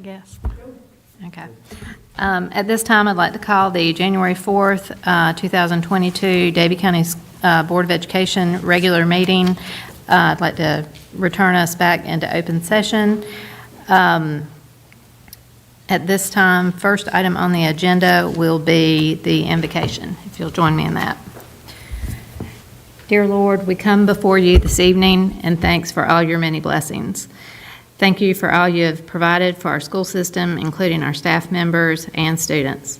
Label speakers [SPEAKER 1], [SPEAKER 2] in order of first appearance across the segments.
[SPEAKER 1] guess. Okay. At this time, I'd like to call the January 4th, 2022 Davie County Board of Education regular meeting. I'd like to return us back into open session. At this time, first item on the agenda will be the invocation, if you'll join me in that. Dear Lord, we come before you this evening, and thanks for all your many blessings. Thank you for all you have provided for our school system, including our staff members and students.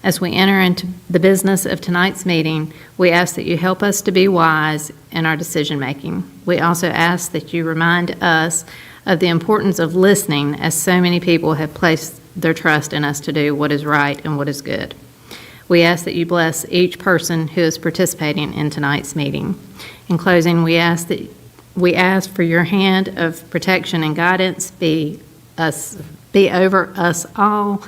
[SPEAKER 1] As we enter into the business of tonight's meeting, we ask that you help us to be wise in our decision-making. We also ask that you remind us of the importance of listening, as so many people have placed their trust in us to do what is right and what is good. We ask that you bless each person who is participating in tonight's meeting. In closing, we ask for your hand of protection and guidance be over us all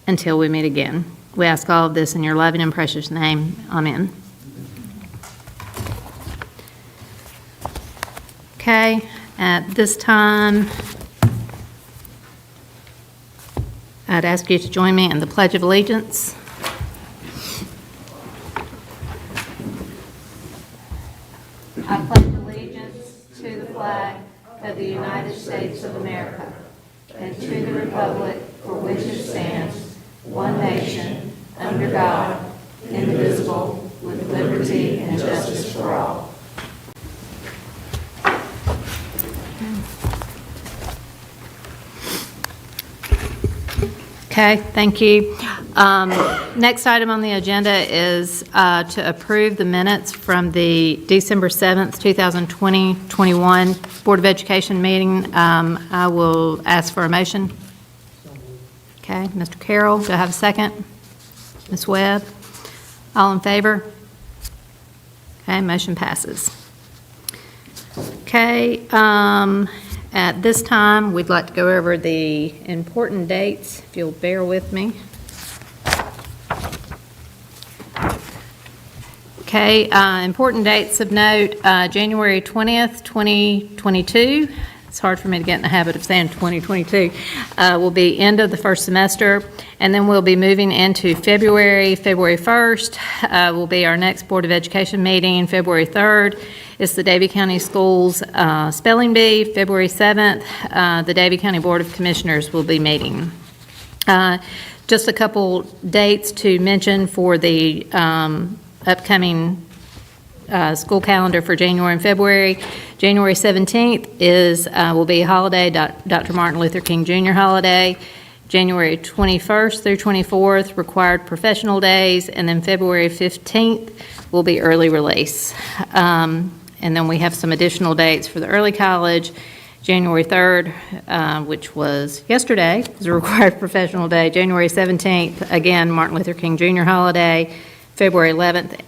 [SPEAKER 1] until we meet again. We ask all of this in your loving and precious name. Amen. Okay, at this time, I'd ask you to join me in the Pledge of Allegiance. I pledge allegiance to the flag of the United States of America and to the republic for which it stands, one nation, under God, indivisible, with liberty and justice for all. Okay, thank you. Next item on the agenda is to approve the minutes from the December 7th, 2021 Board of Education meeting. I will ask for a motion. Okay, Mr. Carroll, do I have a second? Ms. Webb? All in favor? Okay, motion passes. Okay, at this time, we'd like to go over the important dates, if you'll bear with me. Okay, important dates of note, January 20th, 2022. It's hard for me to get in the habit of saying 2022. Will be end of the first semester, and then we'll be moving into February 1st will be our next Board of Education meeting. February 3rd is the Davie County Schools Spelling Bee. February 7th, the Davie County Board of Commissioners will be meeting. Just a couple dates to mention for the upcoming school calendar for January and February. January 17th will be a holiday, Dr. Martin Luther King Jr. holiday. January 21st through 24th, required professional days, and then February 15th will be early release. And then we have some additional dates for the early college. January 3rd, which was yesterday, is a required professional day. January 17th, again, Martin Luther King Jr. holiday. February 11th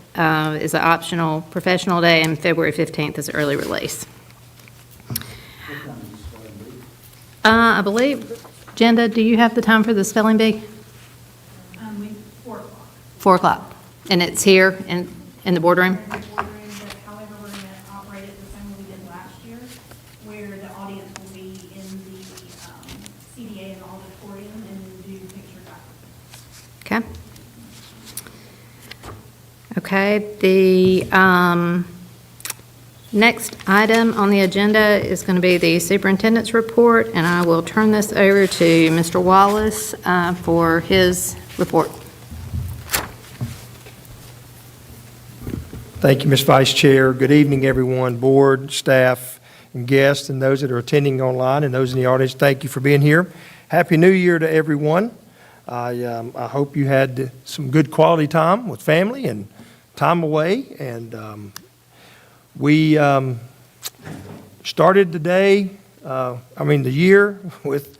[SPEAKER 1] is an optional professional day, and February 15th is early release. I believe, Jenda, do you have the time for the spelling bee?
[SPEAKER 2] 4 o'clock.
[SPEAKER 1] 4 o'clock. And it's here in the boardroom?
[SPEAKER 2] However, we're going to operate it the same way we did last year, where the audience will be in the CDA and auditorium and do picture back.
[SPEAKER 1] Okay. Okay, the next item on the agenda is going to be the superintendent's report, and I will turn this over to Mr. Wallace for his report.
[SPEAKER 3] Thank you, Ms. Vice Chair. Good evening, everyone, board, staff, and guests, and those that are attending online and those in the audience. Thank you for being here. Happy New Year to everyone. I hope you had some good quality time with family and time away, and we started the year with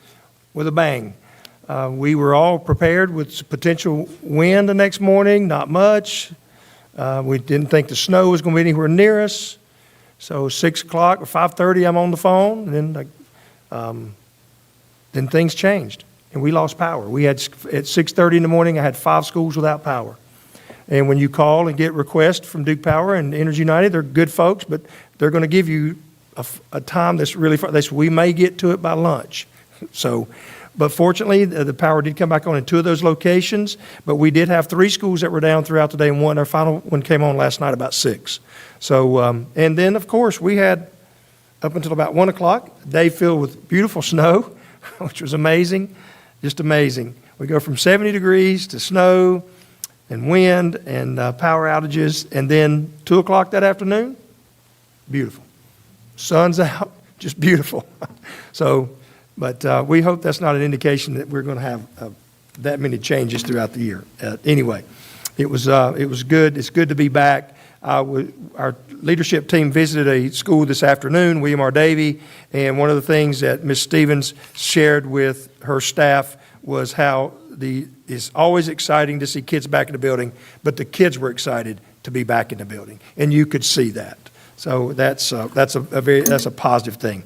[SPEAKER 3] a bang. We were all prepared with potential wind the next morning, not much. We didn't think the snow was going to be anywhere near us. So 6 o'clock or 5:30, I'm on the phone, and then things changed, and we lost power. We had, at 6:30 in the morning, I had 5 schools without power. And when you call and get requests from Duke Power and Energy United, they're good folks, but they're going to give you a time that's really far. They said, we may get to it by lunch. So But fortunately, the power did come back on in 2 of those locations, but we did have 3 schools that were down throughout the day, and our final one came on last night about 6. So, and then, of course, we had, up until about 1 o'clock, a day filled with beautiful snow, which was amazing, just amazing. We go from 70 degrees to snow and wind and power outages, and then 2 o'clock that afternoon, beautiful. Sun's out, just beautiful. So, but we hope that's not an indication that we're going to have that many changes throughout the year. Anyway, it was good. It's good to be back. Our leadership team visited a school this afternoon, William R. Davie, and one of the things that Ms. Stevens shared with her staff was how it's always exciting to see kids back in the building, but the kids were excited to be back in the building, and you could see that. So that's a positive thing.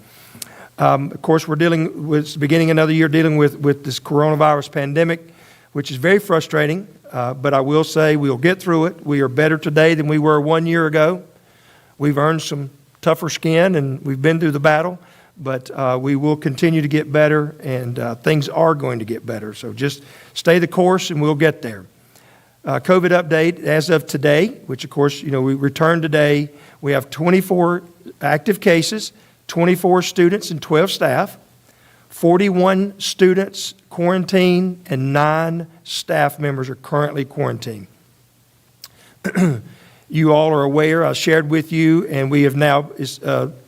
[SPEAKER 3] Of course, we're beginning another year dealing with this coronavirus pandemic, which is very frustrating. But I will say we'll get through it. We are better today than we were 1 year ago. We've earned some tougher skin, and we've been through the battle. But we will continue to get better, and things are going to get better. So just stay the course, and we'll get there. COVID update as of today, which of course, we returned today. We have 24 active cases, 24 students and 12 staff, 41 students quarantined, and 9 staff members are currently quarantined. You all are aware, I shared with you, and we have now,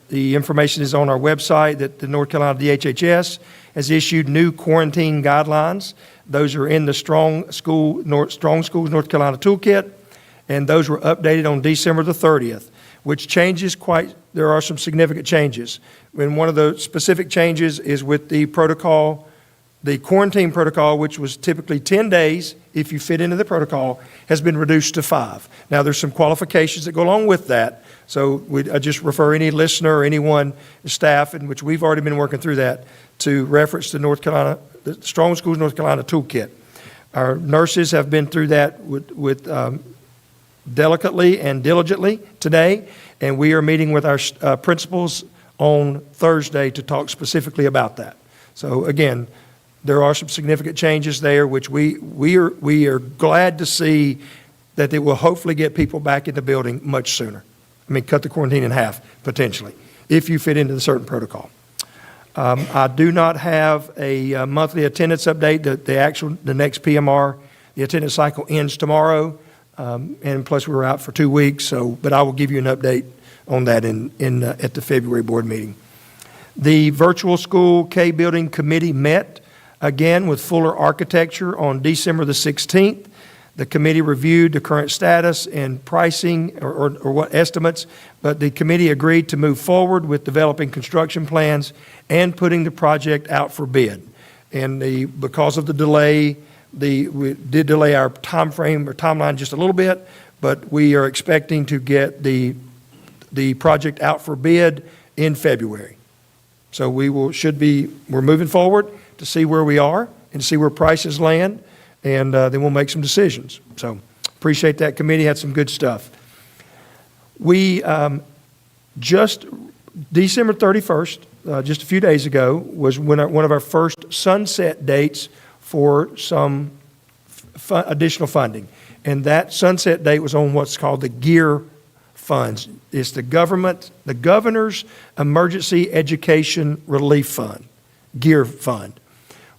[SPEAKER 3] the information is on our website, that the North Carolina DHHS has issued new quarantine guidelines. Those are in the Strong Schools North Carolina Toolkit, and those were updated on December the 30th, which changes there are some significant changes. And one of the specific changes is with the protocol, the quarantine protocol, which was typically 10 days, if you fit into the protocol, has been reduced to 5. Now, there's some qualifications that go along with that. So I just refer any listener or anyone, staff, in which we've already been working through that, to reference the Strong Schools North Carolina Toolkit. Our nurses have been through that with delicately and diligently today, and we are meeting with our principals on Thursday to talk specifically about that. So again, there are some significant changes there, which we are glad to see that it will hopefully get people back in the building much sooner. I mean, cut the quarantine in half, potentially, if you fit into the certain protocol. I do not have a monthly attendance update. The next PMR, the attendance cycle ends tomorrow, and plus we were out for 2 weeks. But I will give you an update on that at the February board meeting. The virtual school K building committee met again with Fuller Architecture on December the 16th. The committee reviewed the current status and pricing or what estimates, but the committee agreed to move forward with developing construction plans and putting the project out for bid. And because of the delay, we did delay our timeline just a little bit, but we are expecting to get the project out for bid in February. So we're moving forward to see where we are and see where prices land, and then we'll make some decisions. So appreciate that committee, had some good stuff. We just December 31st, just a few days ago, was one of our first sunset dates for some additional funding. And that sunset date was on what's called the GEAR funds. It's the Governor's Emergency Education Relief Fund, GEAR fund.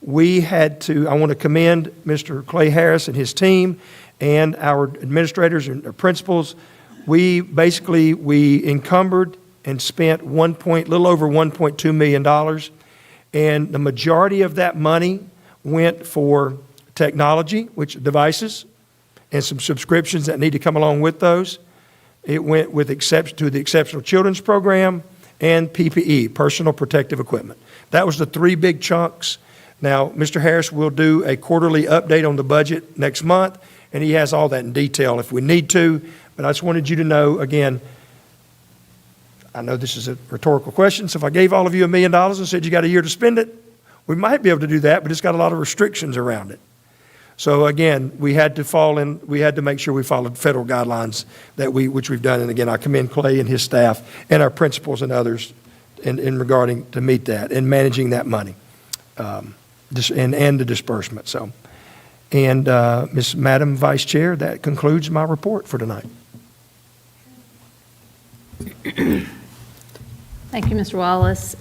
[SPEAKER 3] I want to commend Mr. Clay Harris and his team and our administrators and our principals. We encumbered and spent little over $1.2 million. And the majority of that money went for technology, which devices, and some subscriptions that need to come along with those. It went to the Exceptional Children's Program and PPE, personal protective equipment. That was the 3 big chunks. Now, Mr. Harris will do a quarterly update on the budget next month, and he has all that in detail if we need to. But I just wanted you to know, again, I know this is a rhetorical question, so if I gave all of you $1 million and said you got a year to spend it, we might be able to do that, but it's got a lot of restrictions around it. So again, we had to make sure we followed federal guidelines which we've done. And again, I commend Clay and his staff and our principals and others in regarding to meet that and managing that money. and the disbursement, so. And, Madam Vice Chair, that concludes my report for tonight.
[SPEAKER 1] Thank you, Mr. Wallace.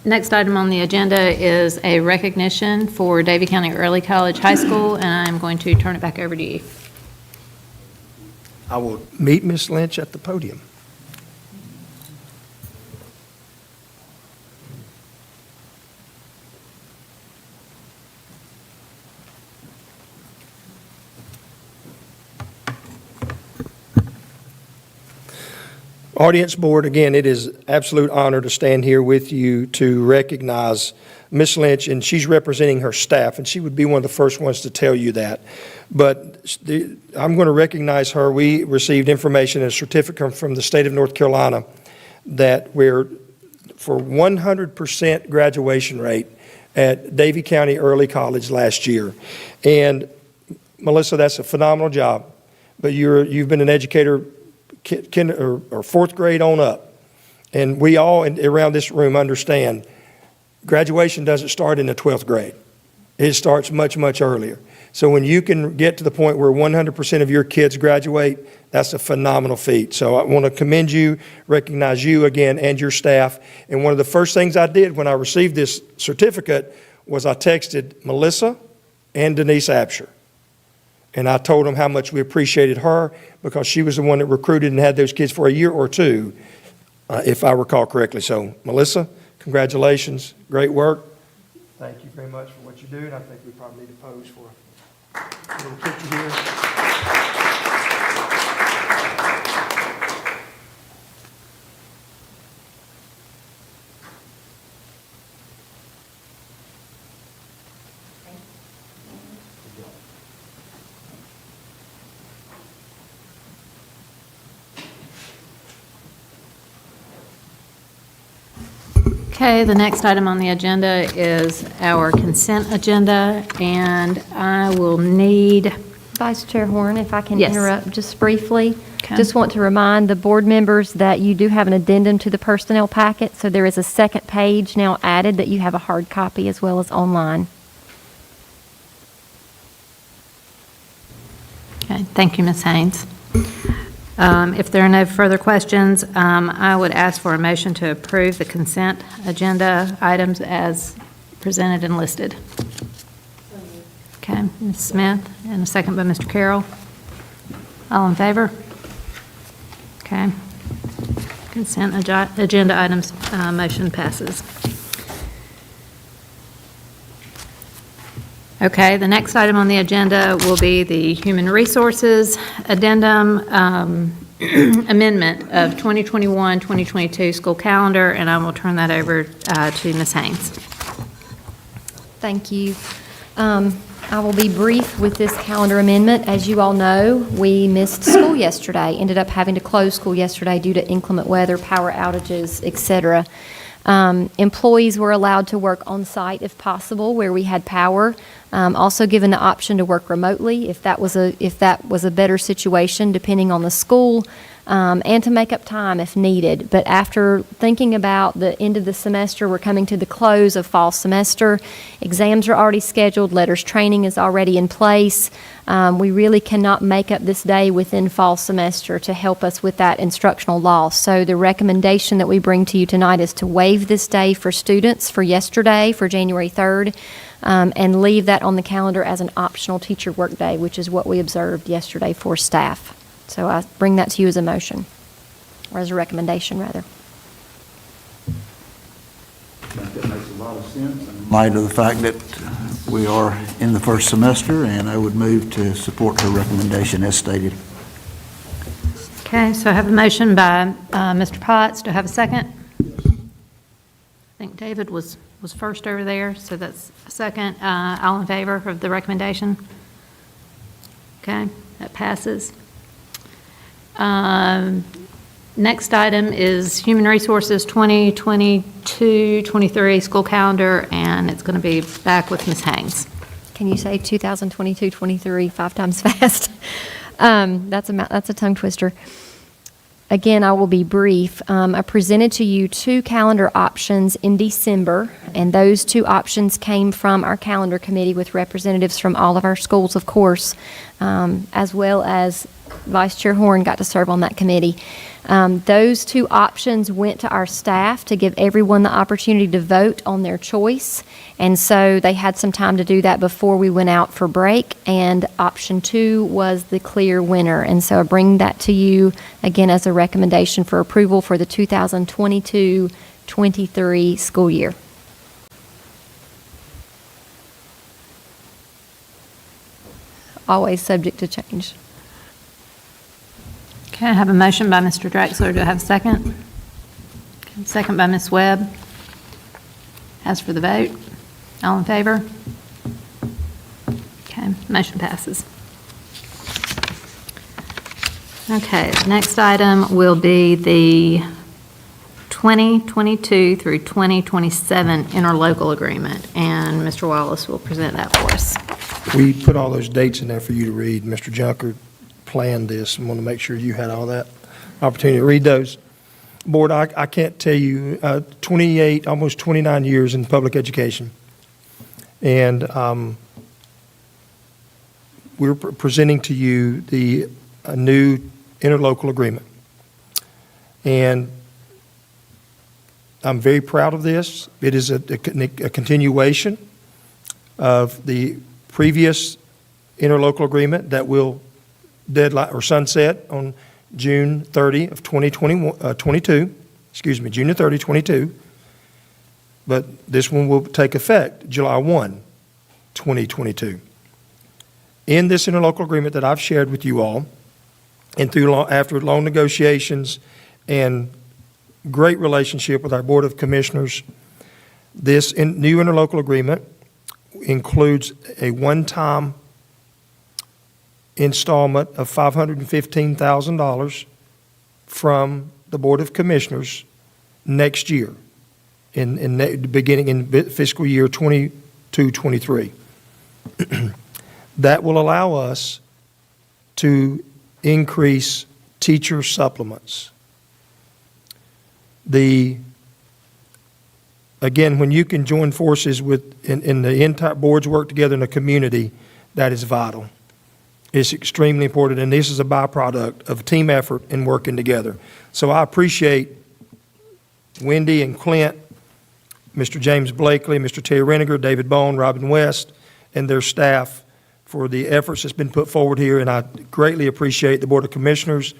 [SPEAKER 1] Next item on the agenda is a recognition for Davie County Early College High School, and I'm going to turn it back over to you.
[SPEAKER 3] I will meet Ms. Lynch at the podium. Audience board, again, it is absolute honor to stand here with you to recognize Ms. Lynch, and she's representing her staff, and she would be one of the first ones to tell you that. But I'm going to recognize her. We received information and a certificate from the state of North Carolina that we're for 100% graduation rate at Davie County Early College last year. And Melissa, that's a phenomenal job, but you've been an educator or fourth grade on up. And we all around this room understand graduation doesn't start in the 12th grade. It starts much, much earlier. So when you can get to the point where 100% of your kids graduate, that's a phenomenal feat. So I want to commend you, recognize you again and your staff. And one of the first things I did when I received this certificate was I texted Melissa and Denise Absher. And I told them how much we appreciated her because she was the one that recruited and had those kids for a year or two, if I recall correctly. So, Melissa, congratulations. Great work. Thank you very much for what you do. And I think we probably need to pose for a little picture here.
[SPEAKER 1] Okay, the next item on the agenda is our consent agenda, and I will need,
[SPEAKER 4] Vice Chair Horn, if I can
[SPEAKER 1] Yes.
[SPEAKER 4] interrupt just briefly.
[SPEAKER 1] Okay.
[SPEAKER 4] Just want to remind the board members that you do have an addendum to the personnel packet, so there is a second page now added that you have a hard copy as well as online.
[SPEAKER 1] okay, thank you, Ms. Haynes. If there are no further questions, I would ask for a motion to approve the consent agenda items as presented and listed. Okay, Ms. Smith, and a second by Mr. Carroll. All in favor? Okay. Consent agenda items, motion passes. Okay, the next item on the agenda will be the Human Resources Addendum Amendment of 2021-2022 school calendar, and I will turn that over to Ms. Haynes.
[SPEAKER 4] Thank you. I will be brief with this calendar amendment. As you all know, we missed school yesterday, ended up having to close school yesterday due to inclement weather, power outages, et cetera. Employees were allowed to work on site if possible where we had power. Also given the option to work remotely if that was a better situation depending on the school, and to make up time if needed. But after thinking about the end of the semester, we're coming to the close of fall semester. Exams are already scheduled. Letters training is already in place. We really cannot make up this day within fall semester to help us with that instructional loss. So the recommendation that we bring to you tonight is to waive this day for students for yesterday, for January 3rd, and leave that on the calendar as an optional teacher workday, which is what we observed yesterday for staff. So I bring that to you as a motion, or as a recommendation, rather.
[SPEAKER 5] I think that makes a lot of sense in light of the fact that we are in the first semester, and I would move to support her recommendation as stated.
[SPEAKER 1] Okay, so I have a motion by Mr. Potts. Do I have a second? I think David was first over there, so that's a second. All in favor of the recommendation? Okay, that passes. Next item is Human Resources 2022-23 school calendar, and it's going to be back with Ms. Haynes.
[SPEAKER 4] Can you say 2022-23 5 times fast? That's a tongue twister. Again, I will be brief. I presented to you 2 calendar options in December, and those 2 options came from our calendar committee with representatives from all of our schools, of course, as well as Vice Chair Horn got to serve on that committee. Those 2 options went to our staff to give everyone the opportunity to vote on their choice, and so they had some time to do that before we went out for break, and option 2 was the clear winner. And so I bring that to you again as a recommendation for approval for the 2022-23 school year. Always subject to change.
[SPEAKER 1] Okay, I have a motion by Mr. Drexler. Do I have a second? Okay, second by Ms. Webb. As for the vote, all in favor? Okay, motion passes. Okay, the next item will be the 2022 through 2027 interlocal agreement, and Mr. Wallace will present that for us.
[SPEAKER 3] We put all those dates in there for you to read. Mr. Junker planned this and want to make sure you had all that opportunity to read those. Board, I can't tell you, 28, almost 29 years in public education. And we're presenting to you a new interlocal agreement. And I'm very proud of this. It is a continuation of the previous interlocal agreement that will deadline or sunset on June 30 of 2022. Excuse me, June 30, 22. But this one will take effect July 1, 2022. In this interlocal agreement that I've shared with you all, and after long negotiations and great relationship with our Board of Commissioners, this new interlocal agreement includes a one-time installment of $515,000 from the Board of Commissioners next year, beginning in fiscal year 22-23. That will allow us to increase teacher supplements. Again, when you can join forces in the entire boards work together in a community, that is vital. It's extremely important, and this is a byproduct of team effort and working together. So I appreciate Wendy and Clint, Mr. James Blakely, Mr. Terry Reniger, David Bone, Robin West, and their staff for the efforts that's been put forward here, and I greatly appreciate the Board of Commissioners.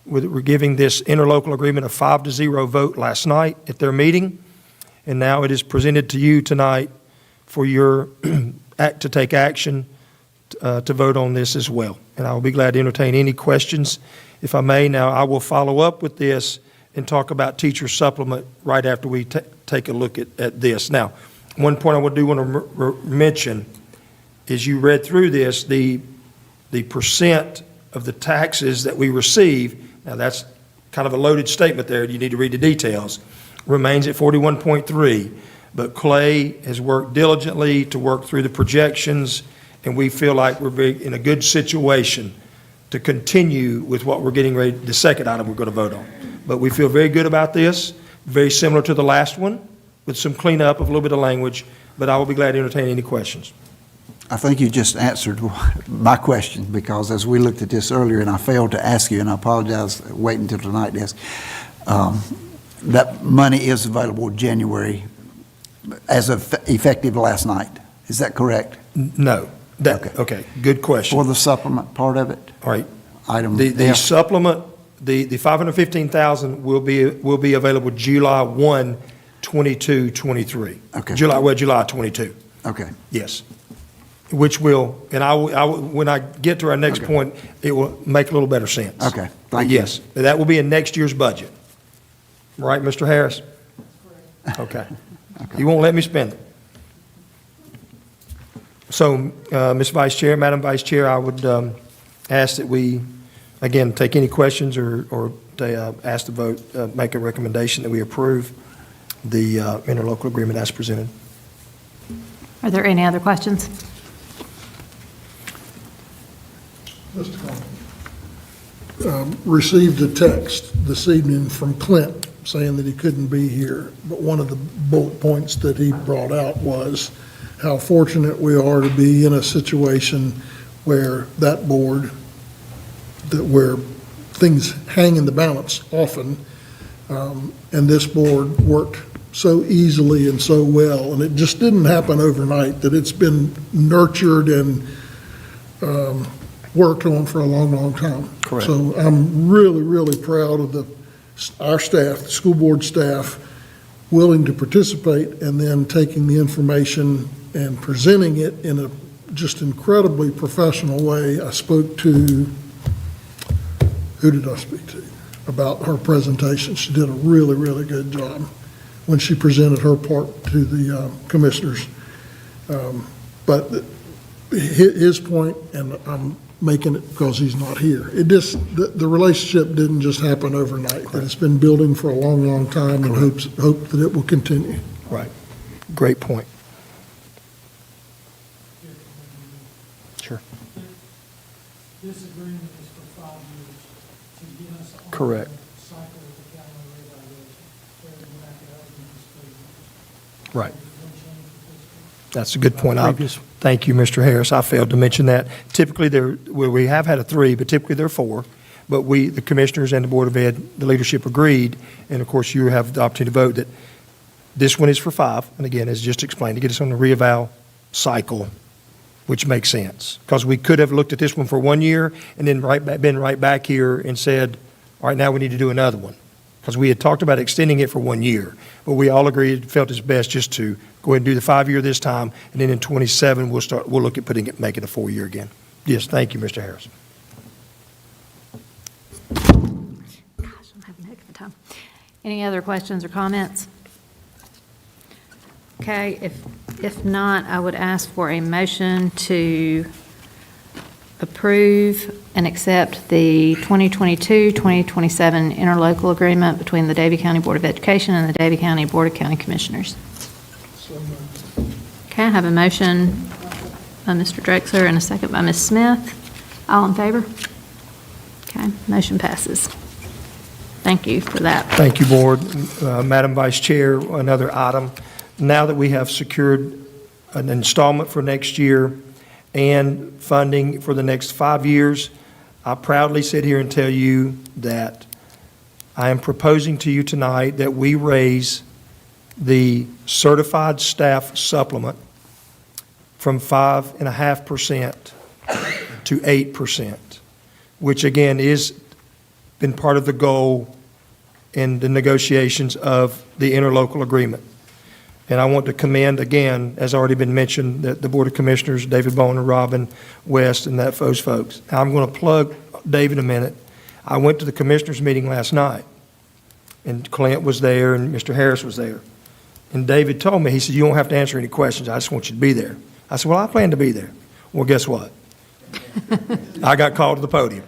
[SPEAKER 3] We're giving this interlocal agreement a 5-0 vote last night at their meeting, and now it is presented to you tonight for your to take action to vote on this as well. And I will be glad to entertain any questions, if I may. Now, I will follow up with this and talk about teacher supplement right after we take a look at this. Now, one point I do want to mention is you read through this, the percent of the taxes that we receive, now that's kind of a loaded statement there, you need to read the details, remains at 41.3, but Clay has worked diligently to work through the projections, and we feel like we're in a good situation to continue with what we're getting ready, the second item we're going to vote on. But we feel very good about this, very similar to the last one, with some cleanup of a little bit of language, but I will be glad to entertain any questions.
[SPEAKER 5] I think you just answered my question, because as we looked at this earlier, and I failed to ask you, and I apologize, waiting until tonight to ask, that money is available January as of effective last night. Is that correct?
[SPEAKER 3] No. Okay, good question.
[SPEAKER 5] For the supplement part of it?
[SPEAKER 3] All right.
[SPEAKER 5] Item
[SPEAKER 3] The
[SPEAKER 5] F.
[SPEAKER 3] supplement, the $515,000 will be available July 1, 22-23.
[SPEAKER 5] Okay.
[SPEAKER 3] July 22.
[SPEAKER 5] Okay.
[SPEAKER 3] Yes. Which will, and I will, when I get to our next
[SPEAKER 5] Okay.
[SPEAKER 3] point, it will make a little better sense.
[SPEAKER 5] Okay, thank you.
[SPEAKER 3] Yes, that will be in next year's budget. Right, Mr. Harris? Okay. You won't let me spend it. So, Ms. Vice Chair, Madam Vice Chair, I would ask that we, again, take any questions or ask the vote, make a recommendation that we approve the interlocal agreement as presented.
[SPEAKER 1] Are there any other questions?
[SPEAKER 6] Mr. Coleman, received a text this evening from Clint saying that he couldn't be here, but one of the bullet points that he brought out was how fortunate we are to be in a situation where that board, where things hang in the balance often, and this board worked so easily and so well, and it just didn't happen overnight, that it's been nurtured and worked on for a long, long time.
[SPEAKER 3] Correct.
[SPEAKER 6] So I'm really, really proud of our staff, the school board staff, willing to participate and then taking the information and presenting it in a just incredibly professional way. I spoke to, who did I speak to about her presentation? She did a really, really good job when she presented her part to the commissioners. But his point, and I'm making it because he's not here, the relationship didn't just happen overnight. That it's been building for a long, long time, and hope that it will continue.
[SPEAKER 3] Right. Great point. Sure.
[SPEAKER 7] This agreement is for 5 years to get us on
[SPEAKER 3] Correct.
[SPEAKER 7] the cycle of the calendar reevaluation. Where we back it up in this 3 years.
[SPEAKER 3] Right.
[SPEAKER 7] No change with this.
[SPEAKER 3] That's a good point. Thank you, Mr. Harris. I failed to mention that. Typically, we have had a 3, but typically there are 4. But the commissioners and the Board of Ed, the leadership agreed, and of course, you have the opportunity to vote that this one is for 5. And again, as just explained, to get us on the reeval cycle, which makes sense. Because we could have looked at this one for 1 year and then been right back here and said, all right, now we need to do another one. Because we had talked about extending it for 1 year. But we all agreed, felt it's best just to go ahead and do the 5-year this time, and then in 27, we'll look at making a 4-year again. Yes, thank you, Mr. Harris.
[SPEAKER 1] Gosh, I'm having a heck of a time. Any other questions or comments? Okay, if not, I would ask for a motion to approve and accept the 2022-2027 interlocal agreement between the Davie County Board of Education and the Davie County Board of County Commissioners. Okay, I have a motion by Mr. Drexler and a second by Ms. Smith. All in favor? Okay, motion passes. Thank you for that.
[SPEAKER 3] Thank you, Board. Madam Vice Chair, another item. Now that we have secured an installment for next year and funding for the next 5 years, I proudly sit here and tell you that I am proposing to you tonight that we raise the certified staff supplement from 5.5% to 8%, which again is been part of the goal in the negotiations of the interlocal agreement. And I want to commend again, as already been mentioned, that the Board of Commissioners, David Bowen and Robin West and those folks. Now, I'm going to plug David a minute. I went to the Commissioners meeting last night, and Clint was there and Mr. Harris was there. And David told me, he said, you don't have to answer any questions. I just want you to be there. I said, well, I plan to be there. Well, guess what? I got called to the podium.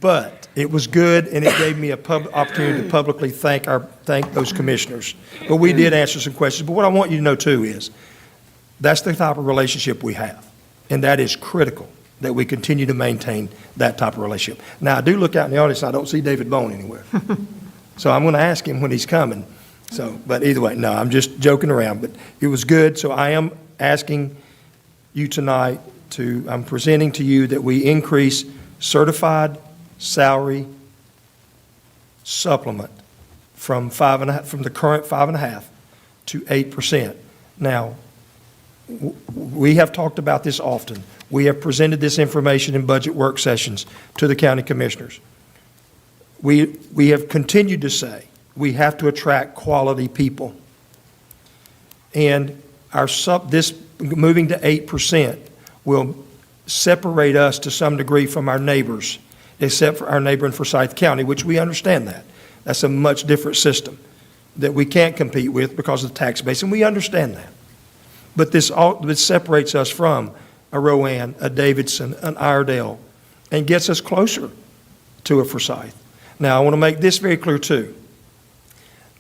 [SPEAKER 3] But it was good, and it gave me a opportunity to publicly thank those commissioners. But we did answer some questions. But what I want you to know, too, is that's the type of relationship we have. And that is critical, that we continue to maintain that type of relationship. Now, I do look out in the audience, and I don't see David Bowen anywhere. So I'm going to ask him when he's coming. So, but either way, no, I'm just joking around. But it was good. So I am asking you tonight I'm presenting to you that we increase certified salary supplement from the current 5.5% to 8%. Now, we have talked about this often. We have presented this information in budget work sessions to the county commissioners. We have continued to say we have to attract quality people. And this moving to 8% will separate us to some degree from our neighbors, except for our neighbor in Forsyth County, which we understand that. That's a much different system that we can't compete with because of the tax base, and we understand that. But this separates us from a Rowan, a Davidson, an Iredell, and gets us closer to a Forsyth. Now, I want to make this very clear, too.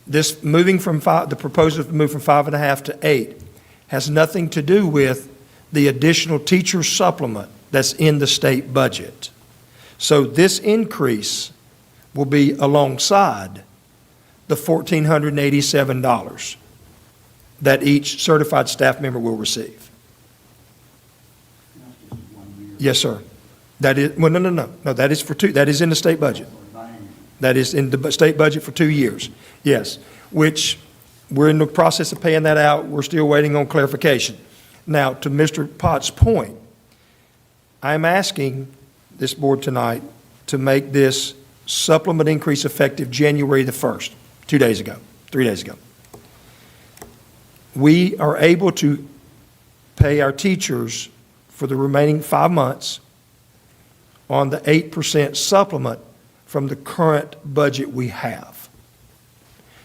[SPEAKER 3] This moving from the proposal to move from 5.5 to 8 has nothing to do with the additional teacher supplement that's in the state budget. So this increase will be alongside the $1,487 that each certified staff member will receive. Yes, sir. That is, well, no, that is for two, that is in the state budget. That is in the state budget for 2 years, yes, which we're in the process of paying that out. We're still waiting on clarification. Now, to Mr. Potts' point, I'm asking this board tonight to make this supplement increase effective January the 1st, 3 days ago. We are able to pay our teachers for the remaining 5 months on the 8% supplement from the current budget we have.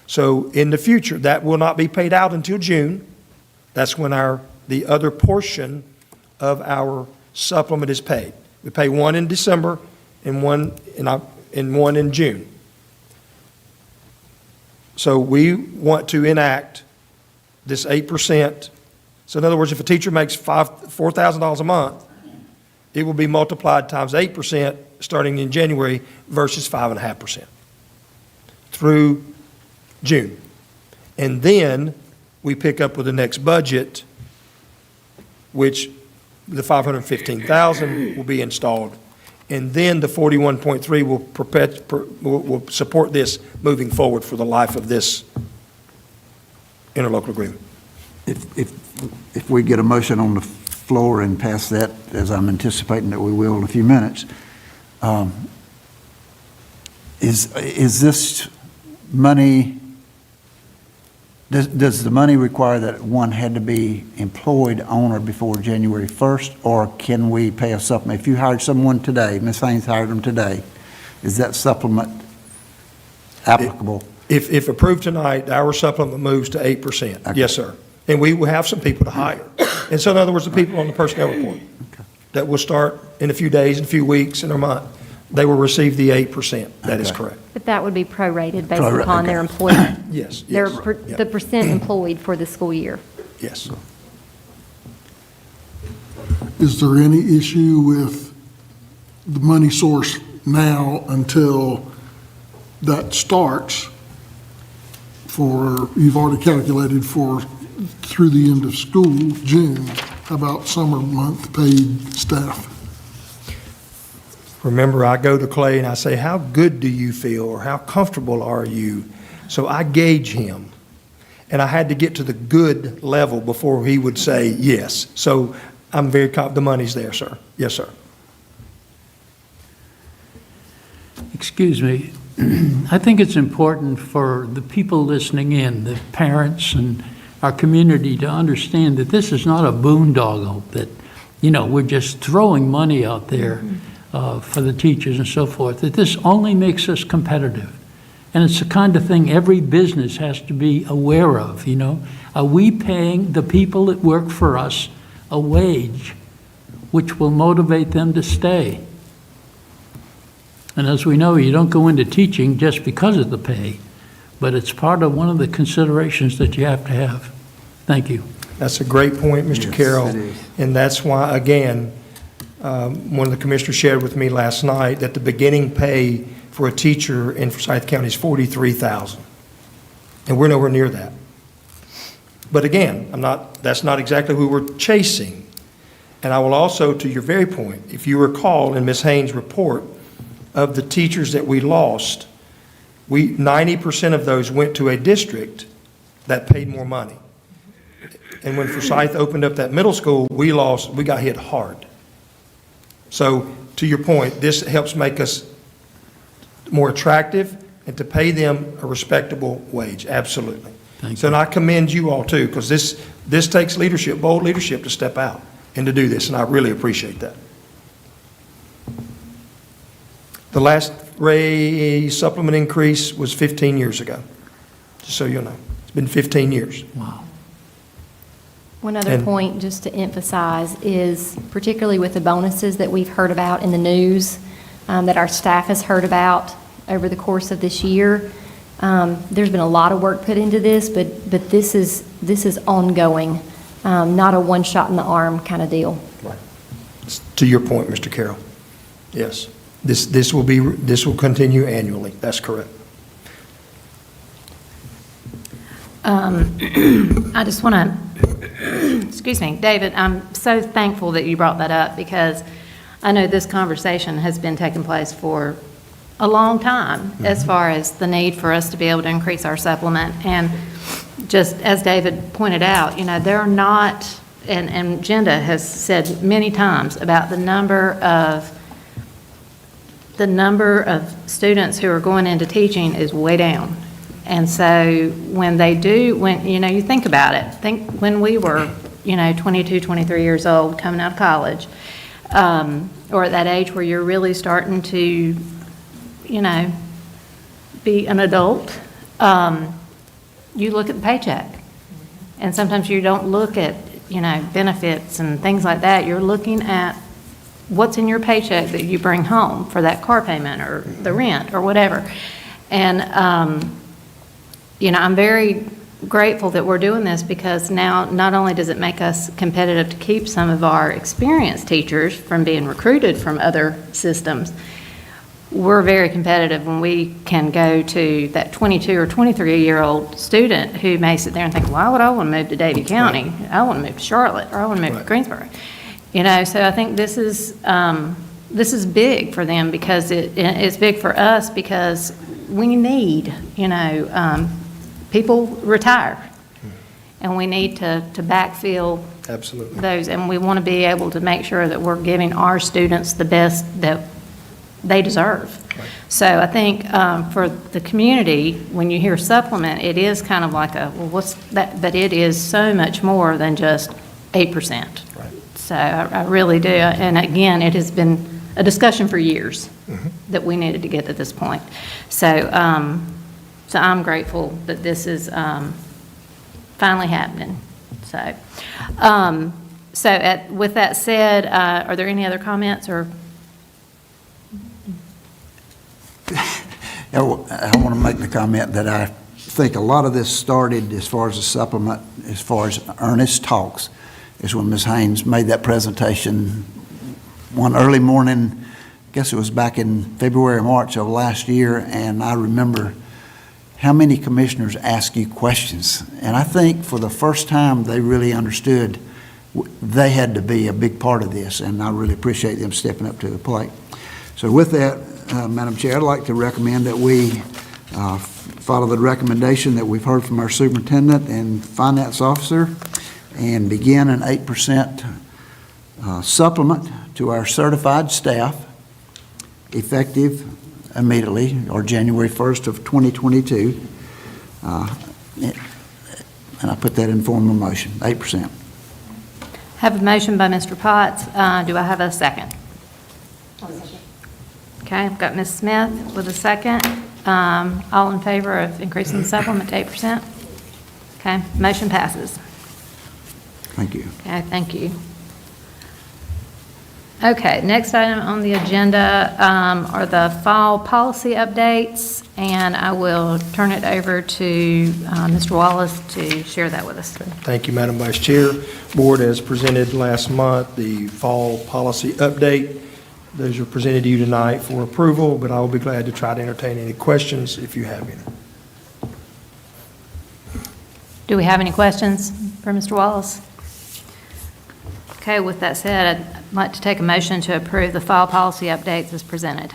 [SPEAKER 3] So in the future, that will not be paid out until June. That's when the other portion of our supplement is paid. We pay one in December and one in June. So we want to enact this 8%. So in other words, if a teacher makes $4,000 a month, it will be multiplied times 8% starting in January versus 5.5% through June. And then we pick up with the next budget, which the $515,000 will be installed. And then the 41.3 will support this moving forward for the life of this interlocal agreement.
[SPEAKER 5] If we get a motion on the floor and pass that, as I'm anticipating that we will in a few minutes, is this money, does the money require that one had to be employed on or before January 1st, or can we pay a supplement? If you hired someone today, Ms. Haynes hired them today, is that supplement applicable?
[SPEAKER 3] If approved tonight, our supplement moves to 8%.
[SPEAKER 5] Okay.
[SPEAKER 3] Yes, sir. And we will have some people to hire. And so in other words, the people on the personnel report that will start in a few days, in a few weeks, in a month, they will receive the 8%. That is correct.
[SPEAKER 4] But that would be prorated based
[SPEAKER 5] Prorate,
[SPEAKER 4] upon their
[SPEAKER 5] okay.
[SPEAKER 4] employment.
[SPEAKER 3] Yes,
[SPEAKER 4] Their
[SPEAKER 3] yes. Yeah.
[SPEAKER 4] The percent employed for the school year.
[SPEAKER 3] Yes.
[SPEAKER 6] Is there any issue with the money source now until that starts for, you've already calculated for through the end of school, June? How about summer month paid staff?
[SPEAKER 3] Remember, I go to Clay and I say, how good do you feel, or how comfortable are you? So I gauge him. And I had to get to the good level before he would say yes. So I'm very confident the money's there, sir. Yes, sir.
[SPEAKER 7] Excuse me. I think it's important for the people listening in, the parents and our community, to understand that this is not a boondoggle, that, we're just throwing money out there for the teachers and so forth, that this only makes us competitive. And it's the kind of thing every business has to be aware of, Are we paying the people that work for us a wage which will motivate them to stay? And as we know, you don't go into teaching just because of the pay, but it's part of one of the considerations that you have to have. Thank you.
[SPEAKER 3] That's a great point, Mr.
[SPEAKER 5] Yes,
[SPEAKER 3] Carroll.
[SPEAKER 5] it is.
[SPEAKER 3] And that's why, again, one of the commissioners shared with me last night that the beginning pay for a teacher in Forsyth County is $43,000. And we're nowhere near that. But again, that's not exactly who we're chasing. And I will also, to your very point, if you recall in Ms. Haynes' report, of the teachers that we lost, 90% of those went to a district that paid more money. And when Forsyth opened up that middle school, we got hit hard. So to your point, this helps make us more attractive and to pay them a respectable wage, absolutely.
[SPEAKER 7] Thank
[SPEAKER 3] So and I commend you all too, because this takes leadership, bold leadership to step out and to do this, and I really appreciate that. The last raise supplement increase was 15 years ago, just so you know. It's been 15 years.
[SPEAKER 7] Wow.
[SPEAKER 4] One other
[SPEAKER 3] And-
[SPEAKER 4] point, just to emphasize, is particularly with the bonuses that we've heard about in the news, that our staff has heard about over the course of this year, there's been a lot of work put into this, but this is ongoing, not a one shot in the arm kind of deal.
[SPEAKER 3] Right. To your point, Mr. Carroll. Yes. This will continue annually. That's correct.
[SPEAKER 1] I just want to, excuse me, David, I'm so thankful that you brought that up because I know this conversation has been taking place for a long time as far as the need for us to be able to increase our supplement. And just as David pointed out, you know, there are not, and Jenda has said many times about the number of students who are going into teaching is way down. And so when they do, when, you know, you think about it, think when we were, you know, 22, 23 years old, coming out of college, or at that age where you're really starting to, you know, be an adult, you look at the paycheck. And sometimes you don't look at, you know, benefits and things like that. You're looking at what's in your paycheck that you bring home for that car payment or the rent or whatever. And, you know, I'm very grateful that we're doing this because now not only does it make us competitive to keep some of our experienced teachers from being recruited from other systems, we're very competitive when we can go to that 22 or 23-year-old student who may sit there and think, why would I want to move to Davie County? I want to move to Charlotte, or I want to move to Greensboro. You know, so I think this is big for them because it's big for us because we need, you know, people retire, and we need to backfill
[SPEAKER 3] Absolutely.
[SPEAKER 1] those, and we want to be able to make sure that we're giving our students the best that they deserve.
[SPEAKER 3] Right.
[SPEAKER 1] So I think for the community, when you hear supplement, it is kind of like a, well, what's that? But it is so much more than just 8%.
[SPEAKER 3] Right.
[SPEAKER 1] So I really do, and again, it has been a discussion for years that we needed to get to this point. So, so I'm grateful that this is finally happening. So, with that said, are there any other comments or?
[SPEAKER 5] I want to make the comment that I think a lot of this started as far as the supplement, as far as earnest talks, is when Ms. Haynes made that presentation one early morning, I guess it was back in February or March of last year, and I remember how many commissioners ask you questions. And I think for the first time they really understood they had to be a big part of this, and I really appreciate them stepping up to the plate. So with that, Madam Chair, I'd like to recommend that we follow the recommendation that we've heard from our superintendent and finance officer and begin an 8% supplement to our certified staff effective immediately, or January 1st of 2022. And I put that in form of motion, 8%.
[SPEAKER 1] Have a motion by Mr. Potts. Do I have a second? Okay, I've got Ms. Smith with a second. All in favor of increasing the supplement to 8%? Okay, motion passes.
[SPEAKER 5] Thank you.
[SPEAKER 1] Okay, thank you. Okay, next item on the agenda are the fall policy updates, and I will turn it over to Mr. Wallace to share that with us.
[SPEAKER 3] Thank you, Madam Vice Chair. Board has presented last month the fall policy update. Those are presented to you tonight for approval, but I will be glad to try to entertain any questions if you have any.
[SPEAKER 1] Do we have any questions for Mr. Wallace? Okay, with that said, I'd like to take a motion to approve the fall policy updates as presented.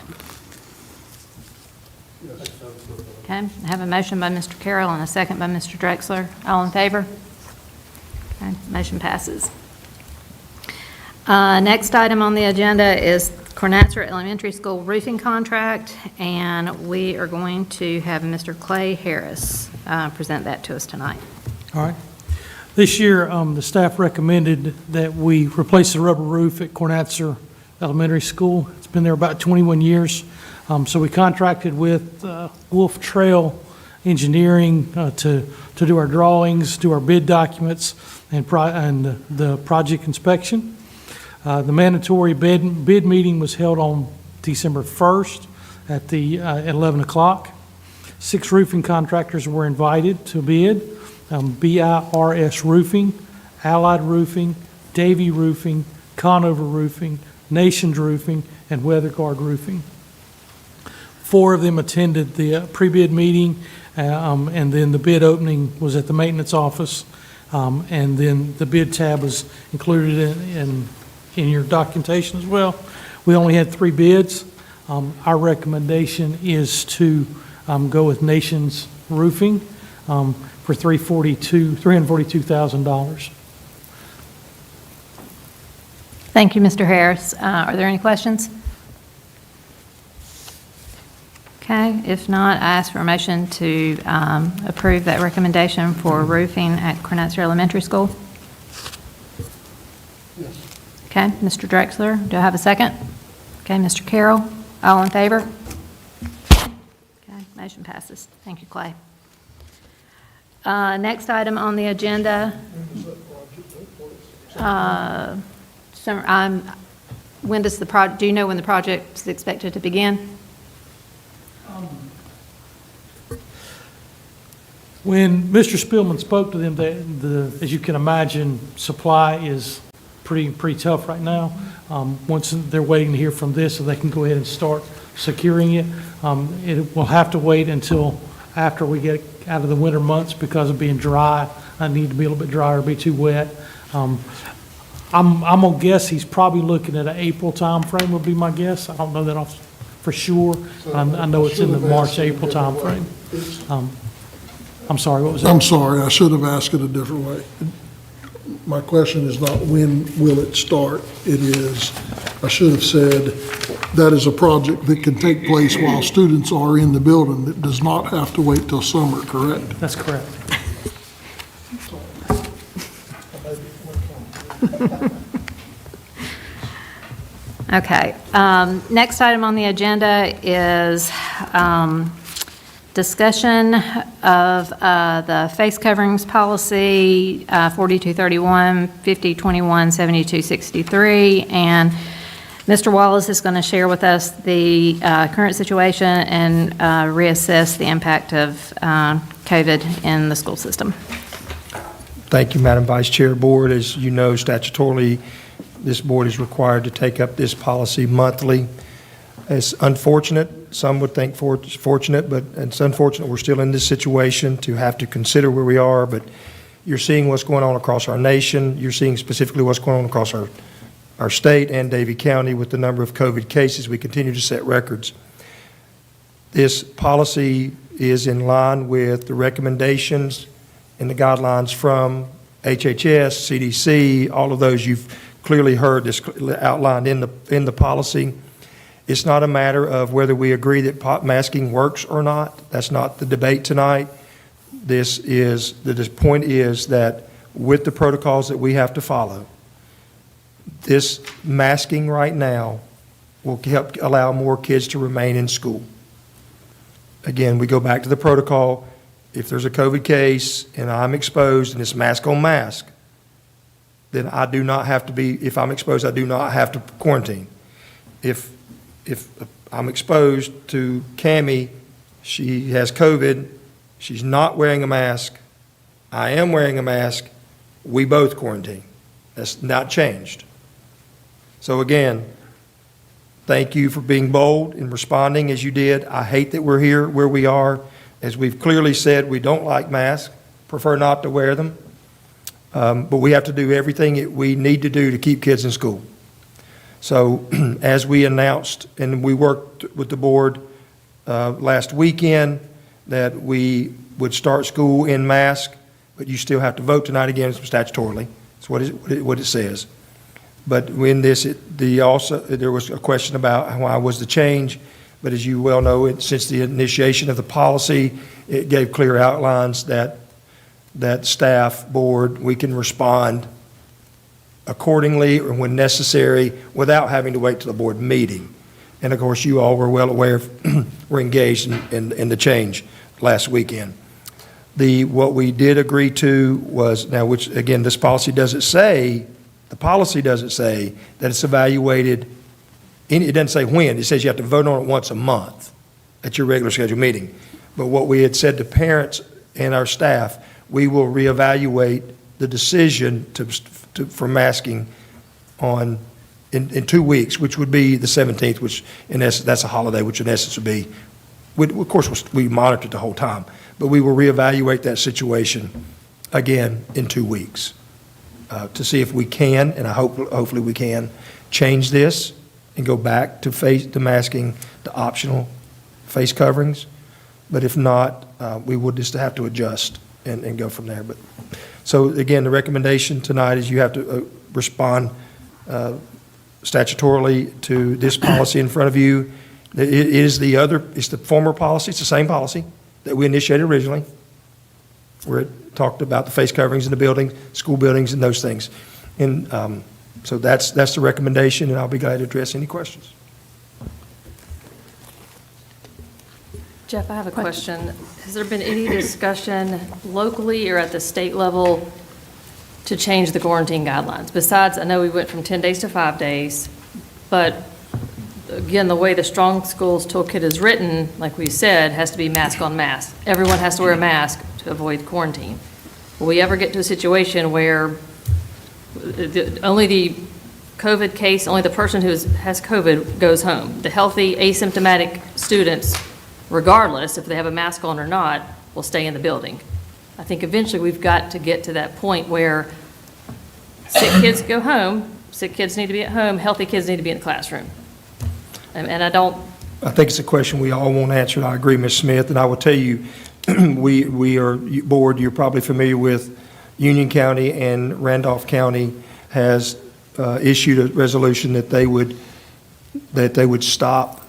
[SPEAKER 1] Okay, I have a motion by Mr. Carroll and a second by Mr. Drexler. All in favor? Okay, motion passes. Next item on the agenda is Cornetzer Elementary School roofing contract, and we are going to have Mr. Clay Harris present that to us tonight.
[SPEAKER 8] All right. This year, the staff recommended that we replace the rubber roof at Cornetzer Elementary School. It's been there about 21 years. So we contracted with Wolf Trail Engineering to do our drawings, do our bid documents, and the project inspection. The mandatory bid meeting was held on December 1st at 11 o'clock. 6 roofing contractors were invited to bid. BIRS Roofing, Allied Roofing, Davie Roofing, Conover Roofing, Nations Roofing, and WeatherGuard Roofing. 4 of them attended the pre-bid meeting, and then the bid opening was at the maintenance office, and then the bid tab was included in your documentation as well. We only had 3 bids. Our recommendation is to go with Nations Roofing for $342,000.
[SPEAKER 1] Thank you, Mr. Harris. Are there any questions? Okay, if not, I ask for a motion to approve that recommendation for roofing at Cornetzer Elementary School.
[SPEAKER 6] Yes.
[SPEAKER 1] Okay, Mr. Drexler, do I have a second? Okay, Mr. Carroll, all in favor? Okay, motion passes. Thank you, Clay. Next item on the agenda. When does the project, do you know when the project is expected to begin?
[SPEAKER 8] When Mr. Spielman spoke to them, as you can imagine, supply is pretty tough right now. Once they're waiting to hear from this, so they can go ahead and start securing it. It will have to wait until after we get out of the winter months because of being dry. I need to be a little bit drier, be too wet. I'm gonna guess he's probably looking at an April timeframe would be my guess. I don't know that for sure. I know it's in the March, April timeframe. I'm sorry, what was that?
[SPEAKER 6] I'm sorry, I should have asked it a different way. My question is not when will it start, it is, I should have said, that is a project that can take place while students are in the building, that does not have to wait till summer, correct?
[SPEAKER 8] That's correct.
[SPEAKER 1] Okay, next item on the agenda is discussion of the face coverings policy, 4231, 5021, 7263, and Mr. Wallace is going to share with us the current situation and reassess the impact of COVID in the school system.
[SPEAKER 3] Thank you, Madam Vice Chair. Board, as you know, statutorily, this board is required to take up this policy monthly. It's unfortunate, some would think fortunate, but it's unfortunate we're still in this situation to have to consider where we are, but you're seeing what's going on across our nation. You're seeing specifically what's going on across our state and Davie County with the number of COVID cases. We continue to set records. This policy is in line with the recommendations and the guidelines from HHS, CDC, all of those you've clearly heard this outlined in the policy. It's not a matter of whether we agree that masking works or not. That's not the debate tonight. The point is that with the protocols that we have to follow, this masking right now will help allow more kids to remain in school. Again, we go back to the protocol. If there's a COVID case and I'm exposed and it's mask on mask, then I do not have to be, if I'm exposed, I do not have to quarantine. If I'm exposed to Cammie, she has COVID, she's not wearing a mask, I am wearing a mask, we both quarantine. That's not changed. So again, thank you for being bold and responding as you did. I hate that we're here where we are. As we've clearly said, we don't like masks, prefer not to wear them, but we have to do everything we need to do to keep kids in school. So as we announced, and we worked with the board last weekend, that we would start school in mask, but you still have to vote tonight again statutorily. That's what it says. But in this, there was a question about why was the change. But as you well know, since the initiation of the policy, it gave clear outlines that staff, board, we can respond accordingly or when necessary without having to wait till the board meeting. And of course, you all were well aware were engaged in the change last weekend. What we did agree to was, now which again, this policy doesn't say, the policy doesn't say that it's evaluated. It doesn't say when. It says you have to vote on it once a month at your regular scheduled meeting. But what we had said to parents and our staff, we will reevaluate the decision for masking in 2 weeks, which would be the 17th, which in essence, that's a holiday, which in essence would be Of course, we monitored the whole time, but we will reevaluate that situation again in 2 weeks to see if we can, and hopefully we can, change this and go back to masking the optional face coverings. But if not, we will just have to adjust and go from there. But so again, the recommendation tonight is you have to respond statutorily to this policy in front of you. It's the former policy, it's the same policy that we initiated originally, where it talked about the face coverings in the building, school buildings, and those things. And so that's the recommendation, and I'll be glad to address any questions.
[SPEAKER 9] Jeff, I have a question. Has there been any discussion locally or at the state level to change the quarantine guidelines? Besides, I know we went from 10 days to 5 days, but again, the way the Strong Schools Toolkit is written, like we said, has to be mask on mask. Everyone has to wear a mask to avoid quarantine. Will we ever get to a situation where only the COVID case, only the person who has COVID goes home? The healthy, asymptomatic students, regardless if they have a mask on or not, will stay in the building. I think eventually we've got to get to that point where sick kids go home, sick kids need to be at home, healthy kids need to be in the classroom. And I
[SPEAKER 3] think it's a question we all want answered. I agree, Ms. Smith, and I will tell you, we are, board, you're probably familiar with Union County and Randolph County has issued a resolution that they would stop,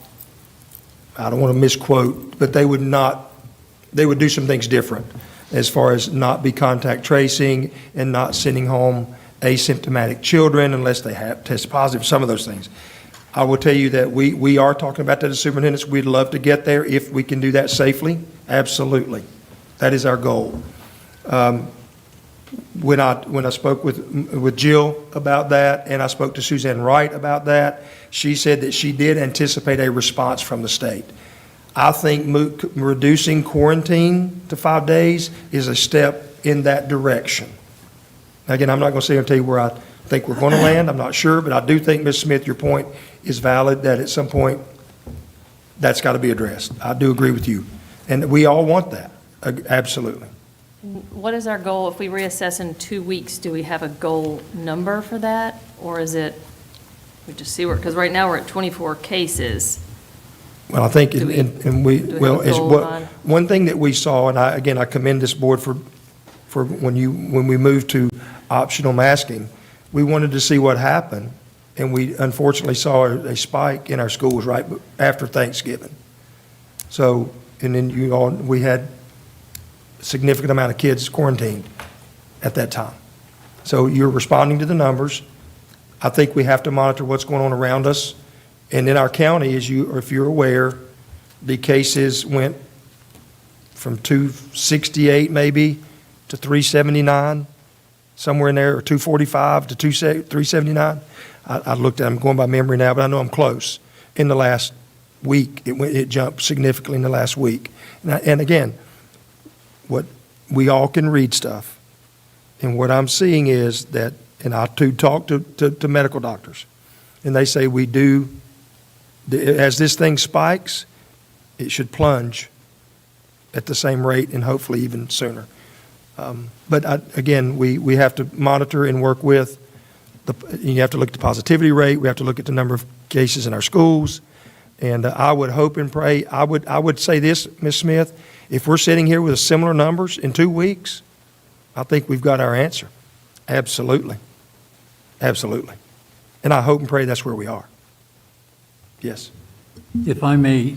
[SPEAKER 3] I don't want to misquote, but they would do some things different as far as not be contact tracing and not sending home asymptomatic children unless they have tested positive, some of those things. I will tell you that we are talking about that as superintendents. We'd love to get there if we can do that safely. Absolutely. That is our goal. When I spoke with Jill about that, and I spoke to Suzanne Wright about that, she said that she did anticipate a response from the state. I think reducing quarantine to 5 days is a step in that direction. Again, I'm not going to sit here and tell you where I think we're going to land. I'm not sure, but I do think, Ms. Smith, your point is valid, that at some point that's got to be addressed. I do agree with you. And we all want that. Absolutely.
[SPEAKER 9] what is our goal? If we reassess in 2 weeks, do we have a goal number for that? Or is it, we just see where, because right now we're at 24 cases.
[SPEAKER 3] Well, I think, one thing that we saw, and I commend this board for when we moved to optional masking, we wanted to see what happened, and we unfortunately saw a spike in our schools right after Thanksgiving. So, and then we had a significant amount of kids quarantined at that time. So you're responding to the numbers. I think we have to monitor what's going on around us. And in our county, if you're aware, the cases went from 268 maybe to 379, somewhere in there, or 245 to 379. I looked at, I'm going by memory now, but I know I'm close. In the last week, it jumped significantly in the last week. And again, what we all can read stuff. And what I'm seeing is that, and I too talk to medical doctors, and they say as this thing spikes, it should plunge at the same rate and hopefully even sooner. But again, we have to monitor and work with, you have to look at the positivity rate, we have to look at the number of cases in our schools, and I would hope and pray, I would say this, Ms. Smith, if we're sitting here with similar numbers in 2 weeks, I think we've got our answer. Absolutely. Absolutely. And I hope and pray that's where we are. Yes.
[SPEAKER 7] If I may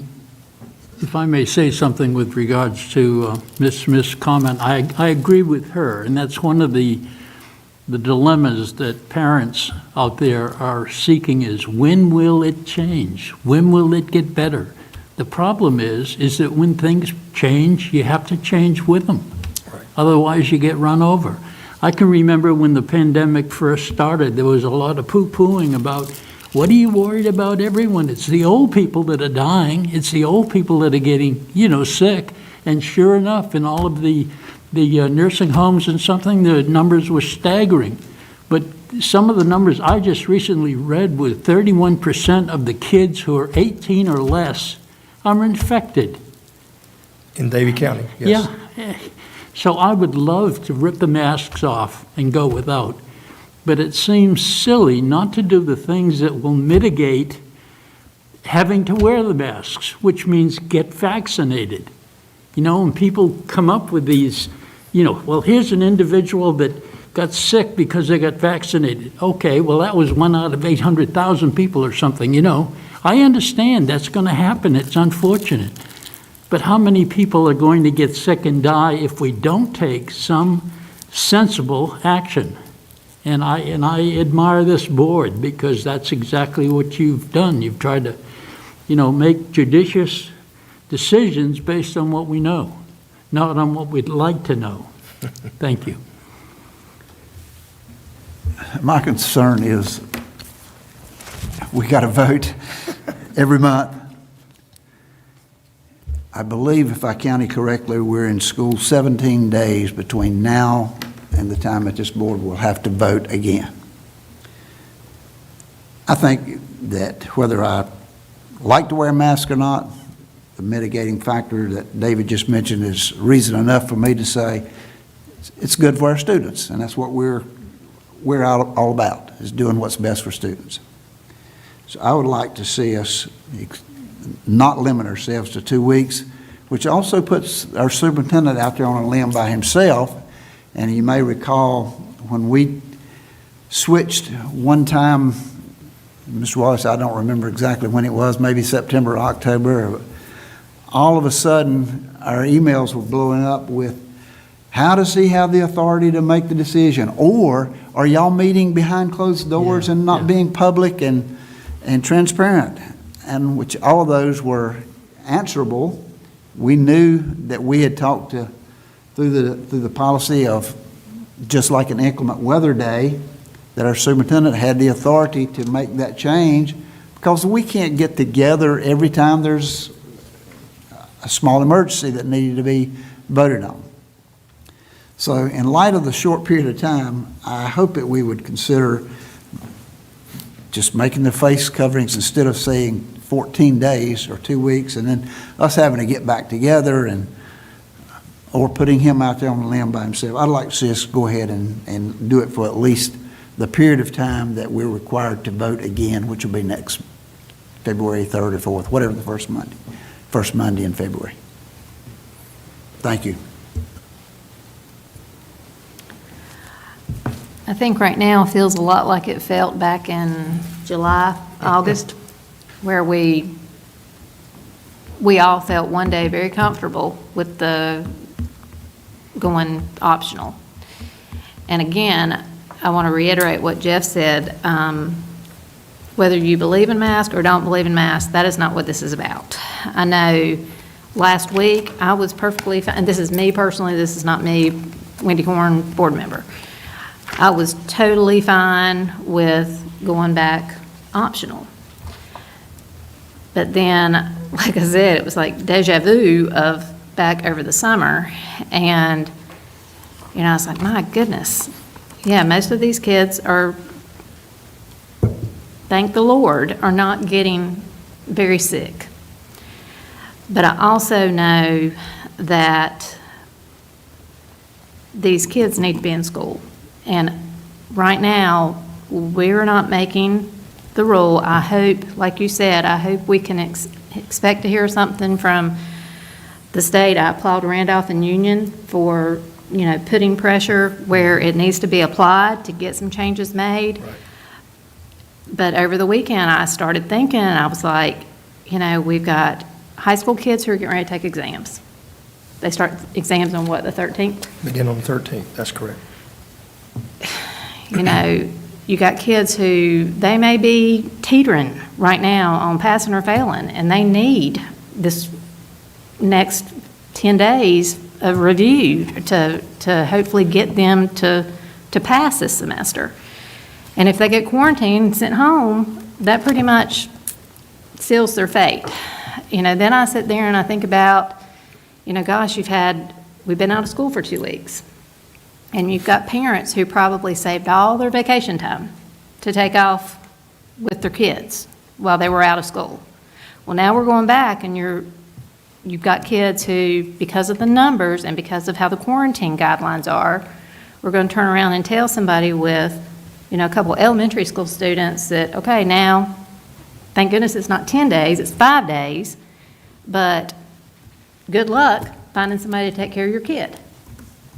[SPEAKER 7] say something with regards to Ms. Smith's comment, I agree with her, and that's one of the dilemmas that parents out there are seeking is, when will it change? When will it get better? The problem is that when things change, you have to change with them.
[SPEAKER 3] Right.
[SPEAKER 7] Otherwise, you get run over. I can remember when the pandemic first started, there was a lot of poo-pooing about, what are you worried about everyone? It's the old people that are dying. It's the old people that are getting, sick. And sure enough, in all of the nursing homes and something, the numbers were staggering. But some of the numbers I just recently read were 31% of the kids who are 18 or less are infected.
[SPEAKER 3] In Davie County, yes.
[SPEAKER 7] Yeah. So I would love to rip the masks off and go without, but it seems silly not to do the things that will mitigate having to wear the masks, which means get vaccinated. You know, and people come up with these, you know, well, here's an individual that got sick because they got vaccinated. Okay, well, that was 1 out of 800,000 people or something, you know. I understand that's going to happen. It's unfortunate. But how many people are going to get sick and die if we don't take some sensible action? And I admire this board because that's exactly what you've done. You've tried to, you know, make judicious decisions based on what we know, not on what we'd like to know. Thank you.
[SPEAKER 5] My concern is we got to vote every month. I believe, if I counted correctly, we're in school 17 days between now and the time that this board will have to vote again. I think that whether I like to wear a mask or not, the mitigating factor that David just mentioned is reason enough for me to say it's good for our students, and that's what we're all about, is doing what's best for students. So I would like to see us not limit ourselves to 2 weeks, which also puts our superintendent out there on a limb by himself. And you may recall when we switched one time, Mr. Wallace, I don't remember exactly when it was, maybe September or October, all of a sudden our emails were blowing up with, how does he have the authority to make the decision? Or are y'all meeting behind closed doors and not being public and transparent? And which all of those were answerable. We knew that we had talked through the policy of just like an inclement weather day, that our superintendent had the authority to make that change, because we can't get together every time there's a small emergency that needed to be voted on. So in light of the short period of time, I hope that we would consider just making the face coverings instead of saying 14 days or 2 weeks, and then us having to get back together or putting him out there on the limb by himself. I'd like to see us go ahead and do it for at least the period of time that we're required to vote again, which will be next February 3rd or 4th, whatever the first Monday in February. Thank you.
[SPEAKER 1] I think right now feels a lot like it felt back in July, August, where we all felt one day very comfortable with the going optional. And again, I want to reiterate what Jeff said. Whether you believe in masks or don't believe in masks, that is not what this is about. I know last week I was perfectly fine, and this is me personally, this is not me, Wendy Horn, board member. I was totally fine with going back optional. But then, like I said, it was like deja vu of back over the summer. And, you know, I was like, my goodness. Yeah, most of these kids are, thank the Lord, are not getting very sick. But I also know that these kids need to be in school. And right now, we're not making the rule. I hope, like you said, I hope we can expect to hear something from the state. I applaud Randolph and Union for, you know, putting pressure where it needs to be applied to get some changes made.
[SPEAKER 3] Right.
[SPEAKER 1] But over the weekend, I started thinking, I was like, you know, we've got high school kids who are getting ready to take exams. They start exams on what, the 13th?
[SPEAKER 3] Begin on the 13th, that's correct.
[SPEAKER 1] You know, you got kids who, they may be teetering right now on passing or failing, and they need this next 10 days of review to hopefully get them to pass this semester. And if they get quarantined and sent home, that pretty much seals their fate. You know, then I sit there and I think about, you know, gosh, we've been out of school for 2 weeks. And you've got parents who probably saved all their vacation time to take off with their kids while they were out of school. Well, now we're going back and you're you've got kids who, because of the numbers and because of how the quarantine guidelines are, we're going to turn around and tell somebody with, a couple elementary school students that, okay, now, thank goodness it's not 10 days, it's 5 days, but good luck finding somebody to take care of your kid.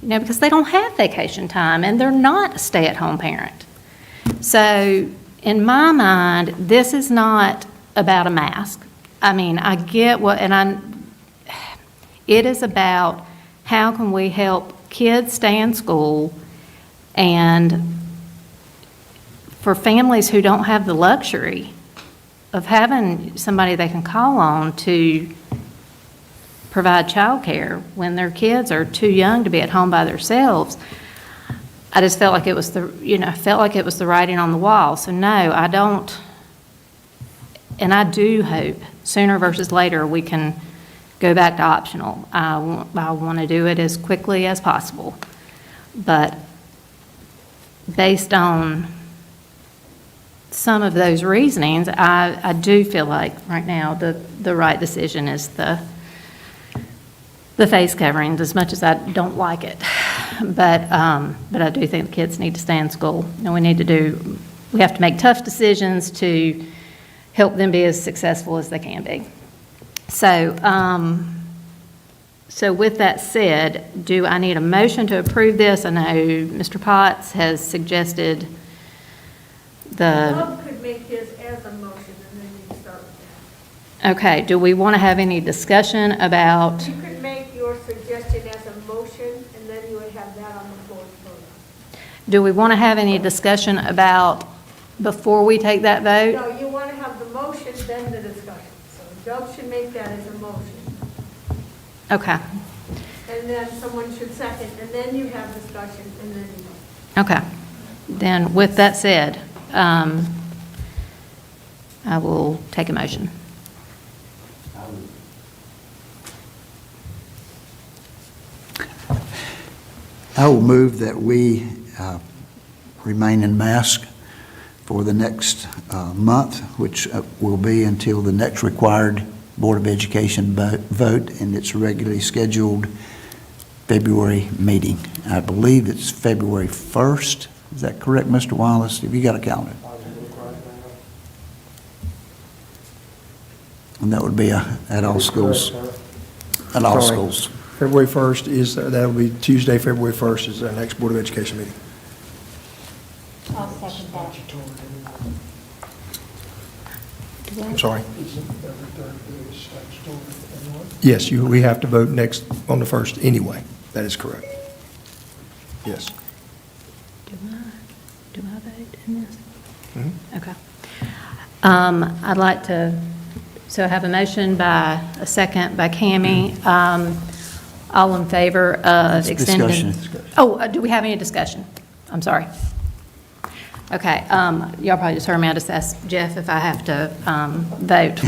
[SPEAKER 1] Because they don't have vacation time and they're not a stay-at-home parent. So in my mind, this is not about a mask. I mean, I get it is about how can we help kids stay in school, and for families who don't have the luxury of having somebody they can call on to provide childcare when their kids are too young to be at home by themselves. I just felt like it was the writing on the wall. So no, I don't, and I do hope sooner versus later we can go back to optional. I want to do it as quickly as possible. But based on some of those reasonings, I do feel like right now the right decision is the face coverings, as much as I don't like it. But I do think the kids need to stay in school. And we have to make tough decisions to help them be as successful as they can be. So with that said, do I need a motion to approve this? I know Mr. Potts has suggested
[SPEAKER 10] Bob could make his as a motion, and then you can start with that.
[SPEAKER 1] Okay, do we want to have any discussion about?
[SPEAKER 10] You could make your suggestion as a motion, and then you would have that on the floor to vote on.
[SPEAKER 1] Do we want to have any discussion about, before we take that vote?
[SPEAKER 10] No, you want to have the motion, then the discussion. So Doug should make that as a motion,
[SPEAKER 1] Okay,
[SPEAKER 10] and then someone should second, and then you have discussion, and then you vote.
[SPEAKER 1] okay. Then with that said, I will take a motion.
[SPEAKER 5] I will move that we remain in mask for the next month, which will be until the next required Board of Education vote and its regularly scheduled February meeting. I believe it's February 1st. Is that correct, Mr. Wallace? Have you got a calendar? And that would be at all schools. At all
[SPEAKER 3] Sorry.
[SPEAKER 5] schools.
[SPEAKER 3] February 1st is, that'll be Tuesday, February 1st is our next Board of Education meeting. I'm sorry. Yes, we have to vote next on the 1st anyway. That is correct. Yes.
[SPEAKER 1] Do I vote in this?
[SPEAKER 3] Mhm.
[SPEAKER 1] Okay. I'd like to, so I have a motion by, a second by Cammie. All in favor of extending?
[SPEAKER 5] Discussion.
[SPEAKER 1] Oh, do we have any discussion? I'm sorry. Okay, y'all probably just heard me. I just asked Jeff if I have to vote.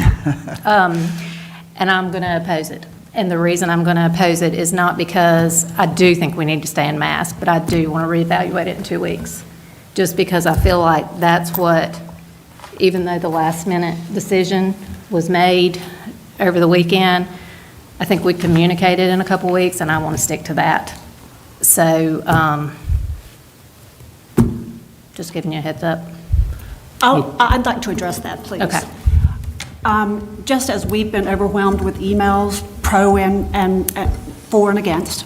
[SPEAKER 1] And I'm going to oppose it. And the reason I'm going to oppose it is not because I do think we need to stay in mask, but I do want to reevaluate it in 2 weeks. Just because I feel like that's what, even though the last minute decision was made over the weekend, I think we communicated in a couple weeks, and I want to stick to that. So, just giving you a heads up.
[SPEAKER 2] I'd like to address that, please.
[SPEAKER 1] Okay.
[SPEAKER 2] Just as we've been overwhelmed with emails, pro and for and against,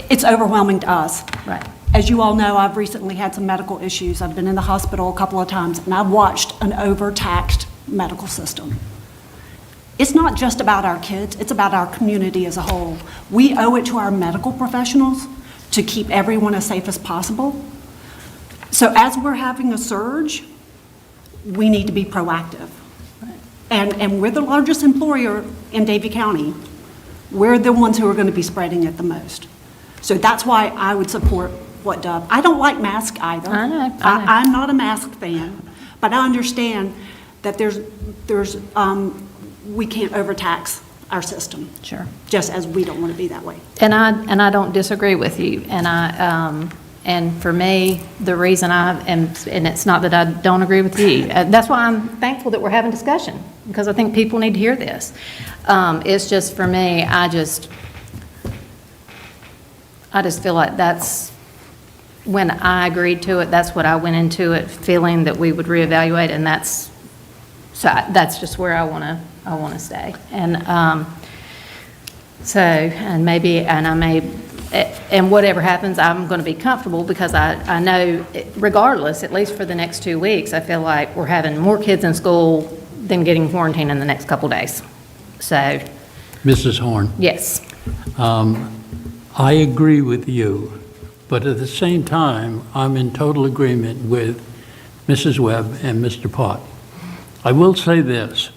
[SPEAKER 2] it's overwhelming to us.
[SPEAKER 1] Right.
[SPEAKER 2] As you all know, I've recently had some medical issues. I've been in the hospital a couple of times, and I've watched an overtaxed medical system. It's not just about our kids, it's about our community as a whole. We owe it to our medical professionals to keep everyone as safe as possible. So as we're having a surge, we need to be proactive. And we're the largest employer in Davie County. We're the ones who are going to be spreading it the most. So that's why I would support what Doug. I don't like masks either.
[SPEAKER 1] I know.
[SPEAKER 2] I'm not a mask fan, but I understand that we can't overtax our system.
[SPEAKER 1] Sure.
[SPEAKER 2] Just as we don't want to be that way.
[SPEAKER 1] And I don't disagree with you, and And for me, the reason I am, and it's not that I don't agree with you, that's why I'm thankful that we're having discussion, because I think people need to hear this. It's just, for me, I just feel like that's, when I agreed to it, that's what I went into it, feeling that we would reevaluate, and that's just where I want to stay. And and whatever happens, I'm going to be comfortable, because I know, regardless, at least for the next 2 weeks, I feel like we're having more kids in school than getting quarantined in the next couple days. So,
[SPEAKER 7] Mrs. Horn,
[SPEAKER 1] yes.
[SPEAKER 7] I agree with you, but at the same time, I'm in total agreement with Mrs. Webb and Mr. Pott. I will say this.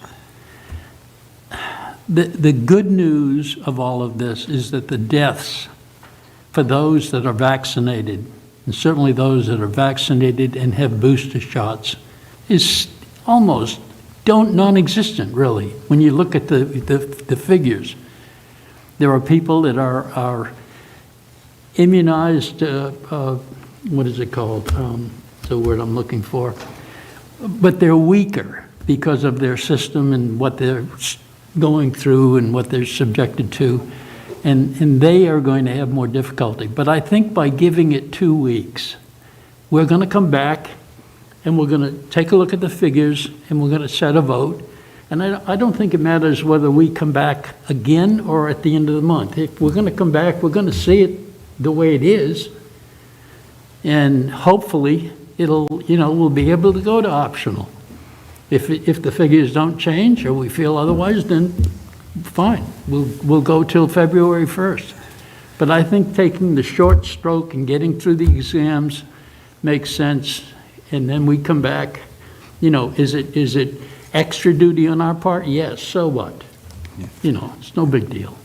[SPEAKER 7] The good news of all of this is that the deaths for those that are vaccinated, and certainly those that are vaccinated and have booster shots, is almost non-existent, really, when you look at the figures. There are people that are immunized, what is it called? The word I'm looking for. But they're weaker because of their system and what they're going through and what they're subjected to. And they are going to have more difficulty. But I think by giving it 2 weeks, we're going to come back and we're going to take a look at the figures and we're going to set a vote. And I don't think it matters whether we come back again or at the end of the month. If we're going to come back, we're going to see it the way it is. And hopefully we'll be able to go to optional. If the figures don't change or we feel otherwise, then fine, we'll go till February 1st. But I think taking the short stroke and getting through the exams makes sense, and then we come back. Is it extra duty on our part? Yes, so what? It's no big deal.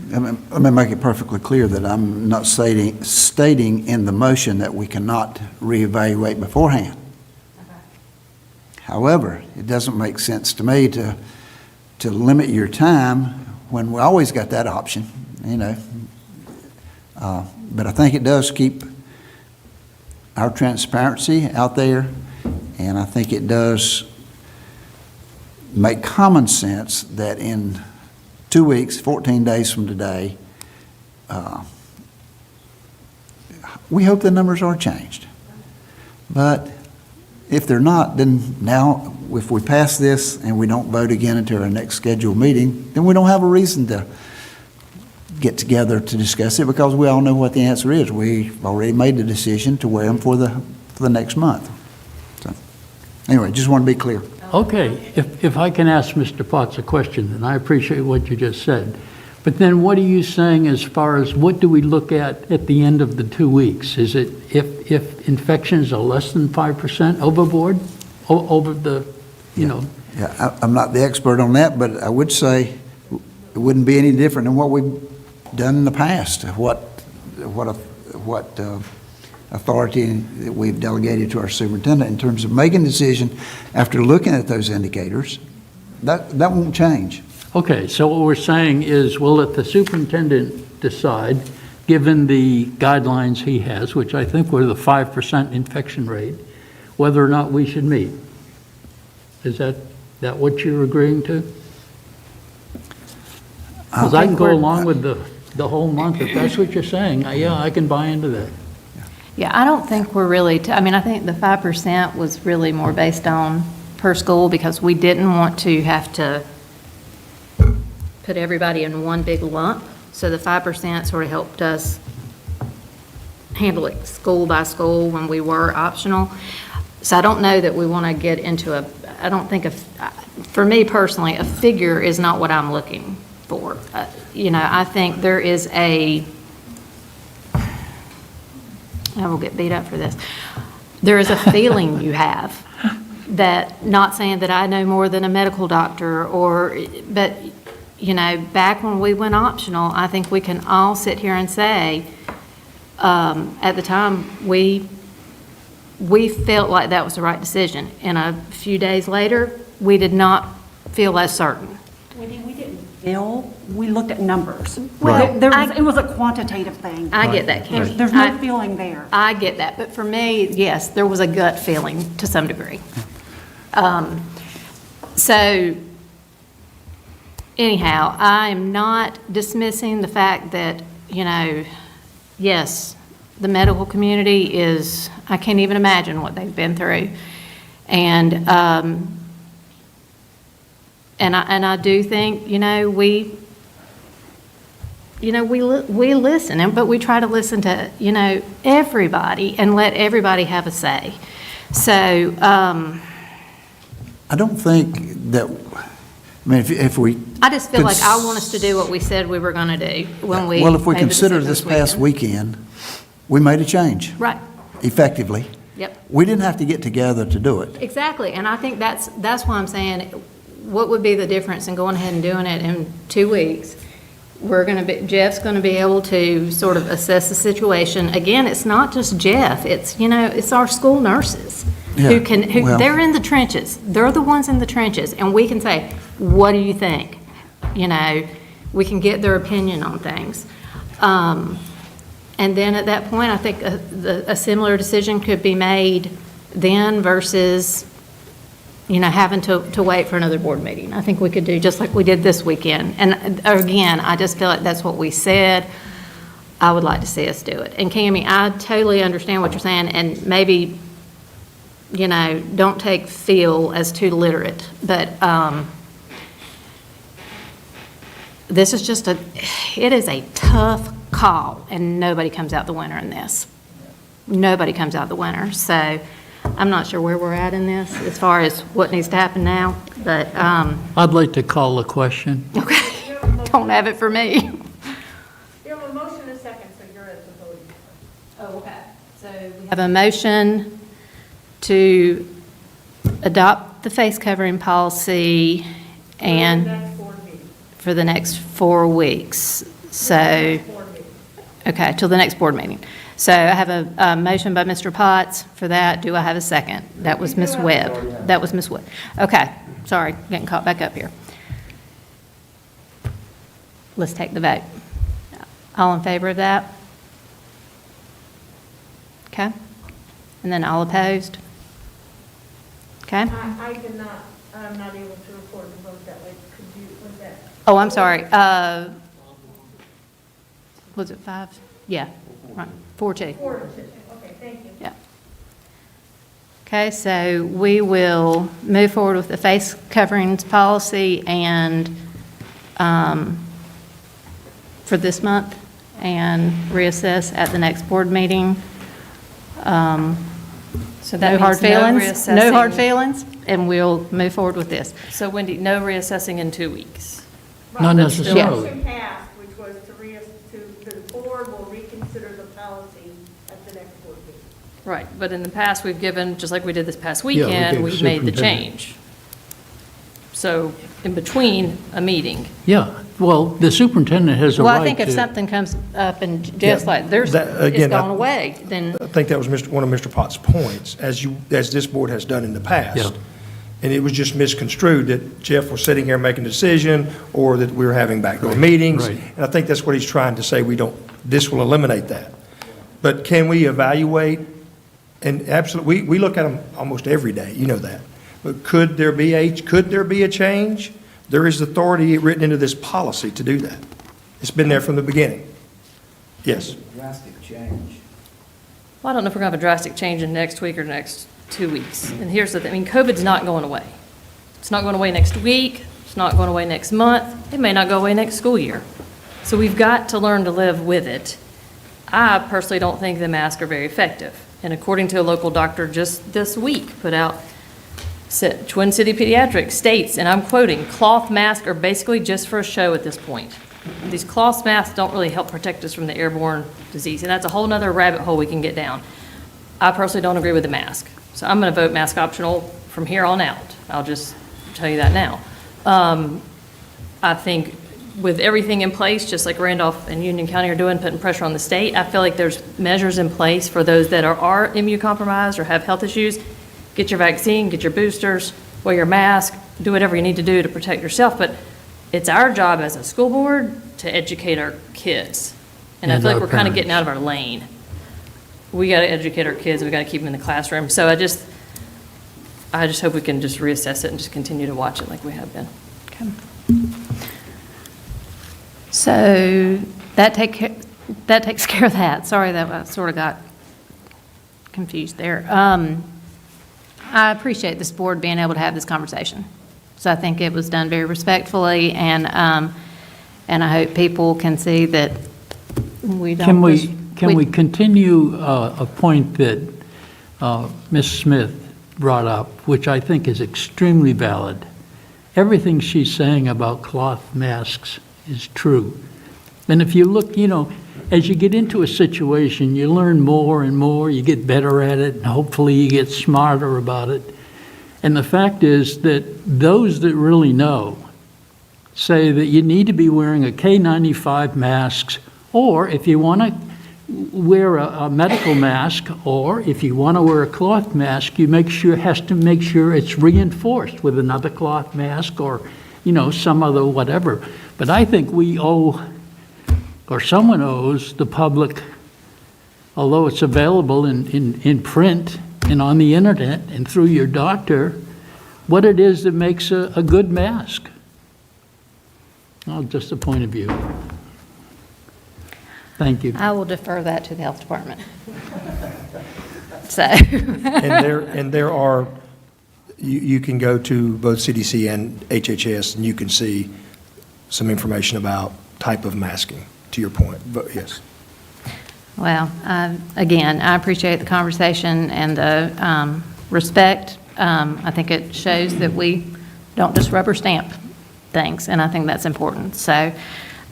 [SPEAKER 5] Let me make it perfectly clear that I'm not stating in the motion that we cannot reevaluate beforehand. However, it doesn't make sense to me to limit your time when we always got that option, But I think it does keep our transparency out there, and I think it does make common sense that in 2 weeks, 14 days from today, we hope the numbers are changed. But if they're not, then now, if we pass this and we don't vote again until our next scheduled meeting, then we don't have a reason to get together to discuss it, because we all know what the answer is. We've already made the decision to wear them for the next month. So, anyway, just want to be clear.
[SPEAKER 7] Okay, if I can ask Mr. Potts a question, and I appreciate what you just said, but then what are you saying as far as what do we look at the end of the 2 weeks? Is it if infections are less than 5% overboard, over the,
[SPEAKER 5] Yeah, I'm not the expert on that, but I would say it wouldn't be any different than what we've done in the past. What authority that we've delegated to our superintendent in terms of making a decision after looking at those indicators, that won't change.
[SPEAKER 7] Okay, so what we're saying is we'll let the superintendent decide, given the guidelines he has, which I think were the 5% infection rate, whether or not we should meet. Is that what you're agreeing to? Because I can go along with the whole month, if that's what you're saying. Yeah, I can buy into that.
[SPEAKER 1] Yeah, I don't think we're really, I think the 5% was really more based on per school, because we didn't want to have to put everybody in one big lump. So the 5% sort of helped us handle it school by school when we were optional. So I don't know that we want to get into I don't think for me personally, a figure is not what I'm looking for. I think there is I will get beat up for this. There is a feeling you have that, not saying that I know more than a medical doctor, but back when we went optional, I think we can all sit here and say, at the time, we felt like that was the right decision. And a few days later, we did not feel as certain.
[SPEAKER 2] We didn't. ill, we looked at numbers.
[SPEAKER 1] Well,
[SPEAKER 2] It was a quantitative thing.
[SPEAKER 1] I get that, Kim.
[SPEAKER 2] There's no feeling there.
[SPEAKER 1] I get that, but for me, yes, there was a gut feeling to some degree. So anyhow, I am not dismissing the fact that, yes, the medical community is, I can't even imagine what they've been through. And I do think, we listen, but we try to listen to, everybody and let everybody have a say. So,
[SPEAKER 5] I don't think that, if we.
[SPEAKER 1] I just feel like I want us to do what we said we were going to do when we.
[SPEAKER 5] Well, if we
[SPEAKER 1] made the
[SPEAKER 5] consider
[SPEAKER 1] decision
[SPEAKER 5] this past weekend, we made a change.
[SPEAKER 1] Right,
[SPEAKER 5] Effectively.
[SPEAKER 1] yep,
[SPEAKER 5] We didn't have to get together to do it.
[SPEAKER 1] exactly. And I think that's why I'm saying, what would be the difference in going ahead and doing it in 2 weeks? Jeff's going to be able to sort of assess the situation. Again, it's not just Jeff, it's our school nurses
[SPEAKER 5] Yeah, well-
[SPEAKER 1] they're in the trenches. They're the ones in the trenches, and we can say, what do you think? We can get their opinion on things. And then at that point, I think a similar decision could be made then versus, having to wait for another board meeting. I think we could do just like we did this weekend. And again, I just feel like that's what we said. I would like to see us do it. And Cammie, I totally understand what you're saying, and maybe, don't take feel as too literate, but this is just it is a tough call, and nobody comes out the winner in this. Nobody comes out the winner. So I'm not sure where we're at in this as far as what needs to happen now, but,
[SPEAKER 7] I'd like to call a question.
[SPEAKER 1] okay, don't have it for me.
[SPEAKER 10] You have a motion and a second, so you're at the voting.
[SPEAKER 1] Oh, okay. So we have a motion to adopt the face covering policy and
[SPEAKER 10] Next board meeting.
[SPEAKER 1] for the next 4 weeks. So,
[SPEAKER 10] Board meeting.
[SPEAKER 1] okay, till the next board meeting. So I have a motion by Mr. Potts for that. Do I have a second? That was Ms. Webb. That was Ms. Webb. Okay, sorry, getting caught back up here. Let's take the vote. All in favor of that? Okay. And then all opposed? Okay.
[SPEAKER 10] I'm not able to record the vote that way. Could you, was that?
[SPEAKER 1] Oh, I'm sorry. Was it 5? Yeah, right, 4-2.
[SPEAKER 10] 4-2. Okay, thank you.
[SPEAKER 1] Yeah. Okay, so we will move forward with the face coverings policy and, for this month, and reassess at the next board meeting.
[SPEAKER 9] So that
[SPEAKER 1] No hard
[SPEAKER 9] means
[SPEAKER 1] feelings? No hard
[SPEAKER 9] reassessing.
[SPEAKER 1] feelings? And we'll move forward with this.
[SPEAKER 9] So Wendy, no reassessing in 2 weeks.
[SPEAKER 7] Not
[SPEAKER 10] The
[SPEAKER 7] necessarily.
[SPEAKER 10] motion passed, which was the board will reconsider the policy at the next board meeting.
[SPEAKER 9] Right, but in the past, we've given, just like we did this past
[SPEAKER 7] we
[SPEAKER 9] weekend,
[SPEAKER 7] gave
[SPEAKER 9] we've made the
[SPEAKER 7] superintendent.
[SPEAKER 9] change. So in between a meeting,
[SPEAKER 7] Yeah, well, the superintendent has a
[SPEAKER 1] Well,
[SPEAKER 7] right
[SPEAKER 1] I think if
[SPEAKER 7] to-
[SPEAKER 1] something comes up and Jeff's like, it's
[SPEAKER 3] again,
[SPEAKER 1] gone away, then,
[SPEAKER 3] I think that was one of Mr. Potts' points, as this board has done in the past.
[SPEAKER 7] Yeah.
[SPEAKER 3] And it was just misconstrued that Jeff was sitting here making a decision, or that we were having backdoor meetings.
[SPEAKER 7] right.
[SPEAKER 3] And I think that's what he's trying to say, this will eliminate that. But can we evaluate, and absolutely, we look at them almost every day, you know that. But could there be a change? There is authority written into this policy to do that. It's been there from the beginning. Yes.
[SPEAKER 5] Drastic change.
[SPEAKER 9] well, I don't know if we're going to have a drastic change in next week or next 2 weeks. And here's the thing, COVID's not going away. It's not going away next week, it's not going away next month, it may not go away next school year. So we've got to learn to live with it. I personally don't think the masks are very effective. And according to a local doctor just this week, put out, Twin City Pediatrics states, and I'm quoting, "Cloth masks are basically just for a show at this point. These cloth masks don't really help protect us from the airborne disease." And that's a whole nother rabbit hole we can get down. I personally don't agree with the mask. So I'm going to vote mask optional from here on out. I'll just tell you that now. I think with everything in place, just like Randolph and Union County are doing, putting pressure on the state, I feel like there's measures in place for those that are immunocompromised or have health issues. Get your vaccine, get your boosters, wear your mask, do whatever you need to do to protect yourself. But it's our job as a school board to educate our kids. And I
[SPEAKER 7] And
[SPEAKER 9] feel like
[SPEAKER 7] our
[SPEAKER 9] we're kind of
[SPEAKER 7] parents.
[SPEAKER 9] getting out of our lane. We got to educate our kids, we got to keep them in the classroom. So I just hope we can just reassess it and just continue to watch it like we have been.
[SPEAKER 1] So that takes care of that. Sorry that I sort of got confused there. I appreciate this board being able to have this conversation. So I think it was done very respectfully, and I hope people can see that we don't.
[SPEAKER 7] Can we continue a point that Ms. Smith brought up, which I think is extremely valid? Everything she's saying about cloth masks is true. And if you look, as you get into a situation, you learn more and more, you get better at it, and hopefully you get smarter about it. And the fact is that those that really know say that you need to be wearing a K95 mask, or if you want to wear a medical mask, or if you want to wear a cloth mask, has to make sure it's reinforced with another cloth mask or, some other whatever. But I think we owe, or someone owes the public, although it's available in print and on the internet and through your doctor, what it is that makes a good mask. Just a point of view. Thank you.
[SPEAKER 1] I will defer that to the health department. So.
[SPEAKER 3] And there are, you can go to both CDC and HHS, and you can see some information about type of masking, to your point, but yes.
[SPEAKER 1] Well, again, I appreciate the conversation and the respect. I think it shows that we don't just rubber stamp things, and I think that's important. So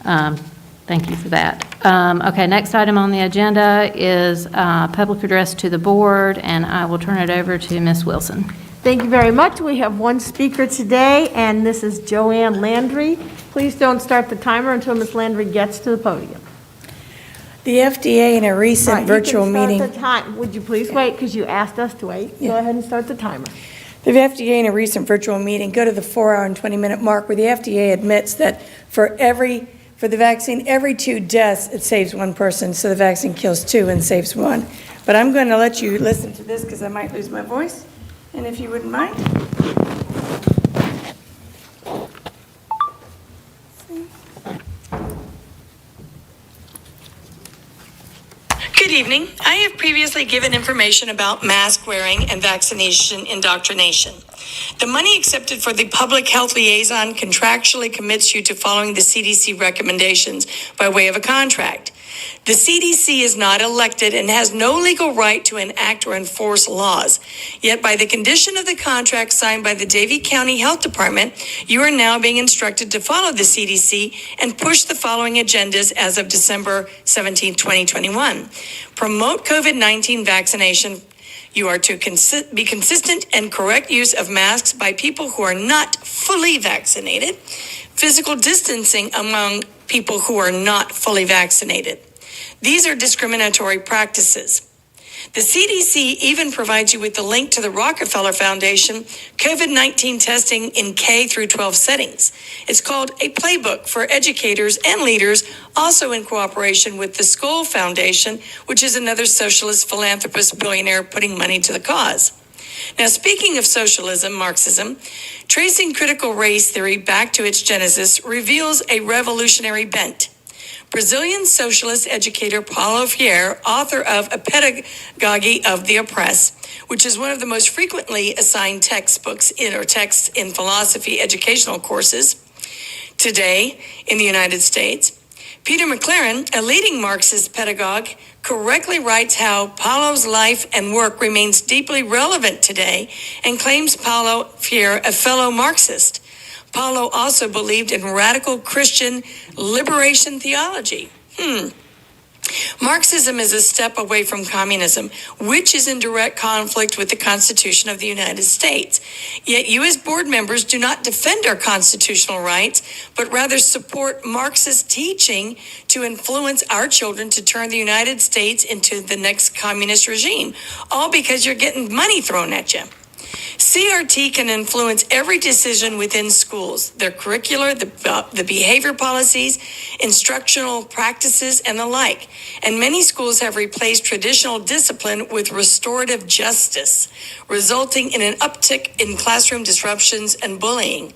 [SPEAKER 1] thank you for that. Okay, next item on the agenda is public address to the board, and I will turn it over to Ms. Wilson.
[SPEAKER 10] Thank you very much. We have one speaker today, and this is Joanne Landry. Please don't start the timer until Ms. Landry gets to the podium.
[SPEAKER 11] The FDA in a recent virtual meeting.
[SPEAKER 10] Would you please wait, because you asked us to wait? Go ahead and start the timer.
[SPEAKER 11] The FDA in a recent virtual meeting, go to the 4-hour and 20-minute mark, where the FDA admits that for the vaccine, every 2 deaths, it saves 1 person, so the vaccine kills 2 and saves 1. But I'm going to let you listen to this because I might lose my voice, and if you wouldn't mind. Good evening. I have previously given information about mask wearing and vaccination indoctrination. The money accepted for the public health liaison contractually commits you to following the CDC recommendations by way of a contract. The CDC is not elected and has no legal right to enact or enforce laws. Yet by the condition of the contract signed by the Davie County Health Department, you are now being instructed to follow the CDC and push the following agendas as of December 17, 2021. Promote COVID-19 vaccination. You are to be consistent and correct use of masks by people who are not fully vaccinated. Physical distancing among people who are not fully vaccinated. These are discriminatory practices. The CDC even provides you with the link to the Rockefeller Foundation COVID-19 testing in K through 12 settings. It's called a playbook for educators and leaders, also in cooperation with the Skoll Foundation, which is another socialist philanthropist billionaire putting money to the cause. Now, speaking of socialism, Marxism, tracing critical race theory back to its genesis reveals a revolutionary bent. Brazilian socialist educator Paulo Freire, author of A Pedagogy of the Oppressed, which is one of the most frequently assigned texts in philosophy educational courses today in the United States. Peter McLaren, a leading Marxist pedagogue, correctly writes how Paulo's life and work remains deeply relevant today and claims Paulo Freire a fellow Marxist. Paulo also believed in radical Christian liberation theology. Marxism is a step away from communism, which is in direct conflict with the Constitution of the United States. Yet you as board members do not defend our constitutional rights, but rather support Marxist teaching to influence our children to turn the United States into the next communist regime, all because you're getting money thrown at you. CRT can influence every decision within schools, their curricular, the behavior policies, instructional practices, and the like. And many schools have replaced traditional discipline with restorative justice, resulting in an uptick in classroom disruptions and bullying.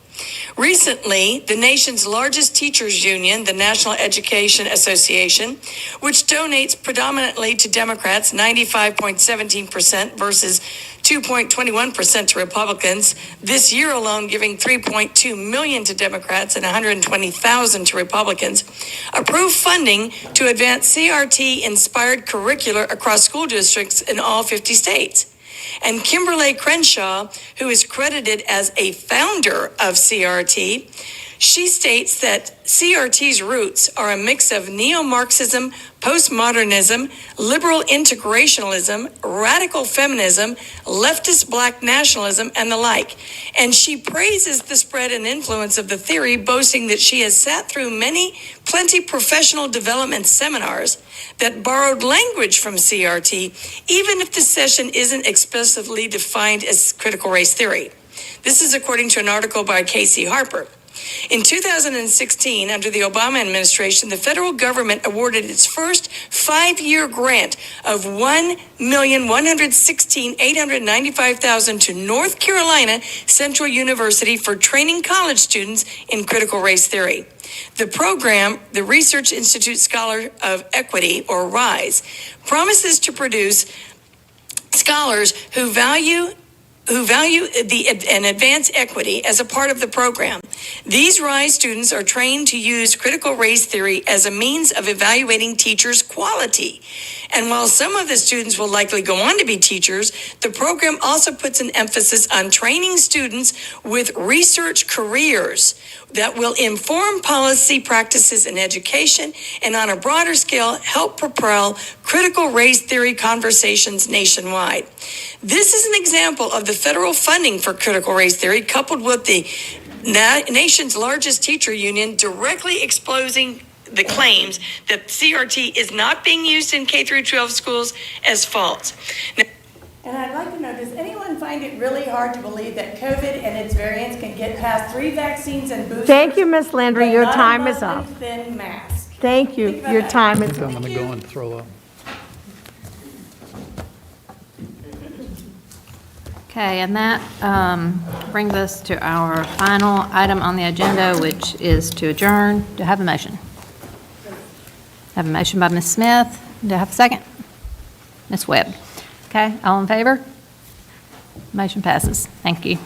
[SPEAKER 11] Recently, the nation's largest teachers union, the National Education Association, which donates predominantly to Democrats, 95.17% versus 2.21% to Republicans, this year alone giving $3.2 million to Democrats and $120,000 to Republicans, approved funding to advance CRT-inspired curricula across school districts in all 50 states. And Kimberly Crenshaw, who is credited as a founder of CRT, she states that CRT's roots are a mix of neo-Marxism, postmodernism, liberal integrationalism, radical feminism, leftist black nationalism, and the like. And she praises the spread and influence of the theory, boasting that she has sat through plenty professional development seminars that borrowed language from CRT, even if the session isn't explicitly defined as critical race theory. This is according to an article by Casey Harper. In 2016, under the Obama administration, the federal government awarded its first 5-year grant of $1,116,895,000 to North Carolina Central University for training college students in critical race theory. The program, the Research Institute Scholar of Equity, or RISE, promises to produce scholars who value and advance equity as a part of the program. These RISE students are trained to use critical race theory as a means of evaluating teachers' quality. And while some of the students will likely go on to be teachers, the program also puts an emphasis on training students with research careers that will inform policy practices in education and on a broader scale help propel critical race theory conversations nationwide. This is an example of the federal funding for critical race theory coupled with the nation's largest teacher union directly exposing the claims that CRT is not being used in K through 12 schools as false. Now,
[SPEAKER 12] and I'd like to know, does anyone find it really hard to believe that COVID and its variants can get past 3 vaccines and boosters?
[SPEAKER 10] Thank you, Ms. Landry. Your time is up.
[SPEAKER 12] Thin mask.
[SPEAKER 10] Thank you. Your time is
[SPEAKER 7] I'm
[SPEAKER 10] up.
[SPEAKER 7] going to go and throw up.
[SPEAKER 1] Okay, and that brings us to our final item on the agenda, which is to adjourn. Do I have a motion? I have a motion by Ms. Smith. Do I have a second? Ms. Webb. Okay, all in favor? Motion passes. Thank you.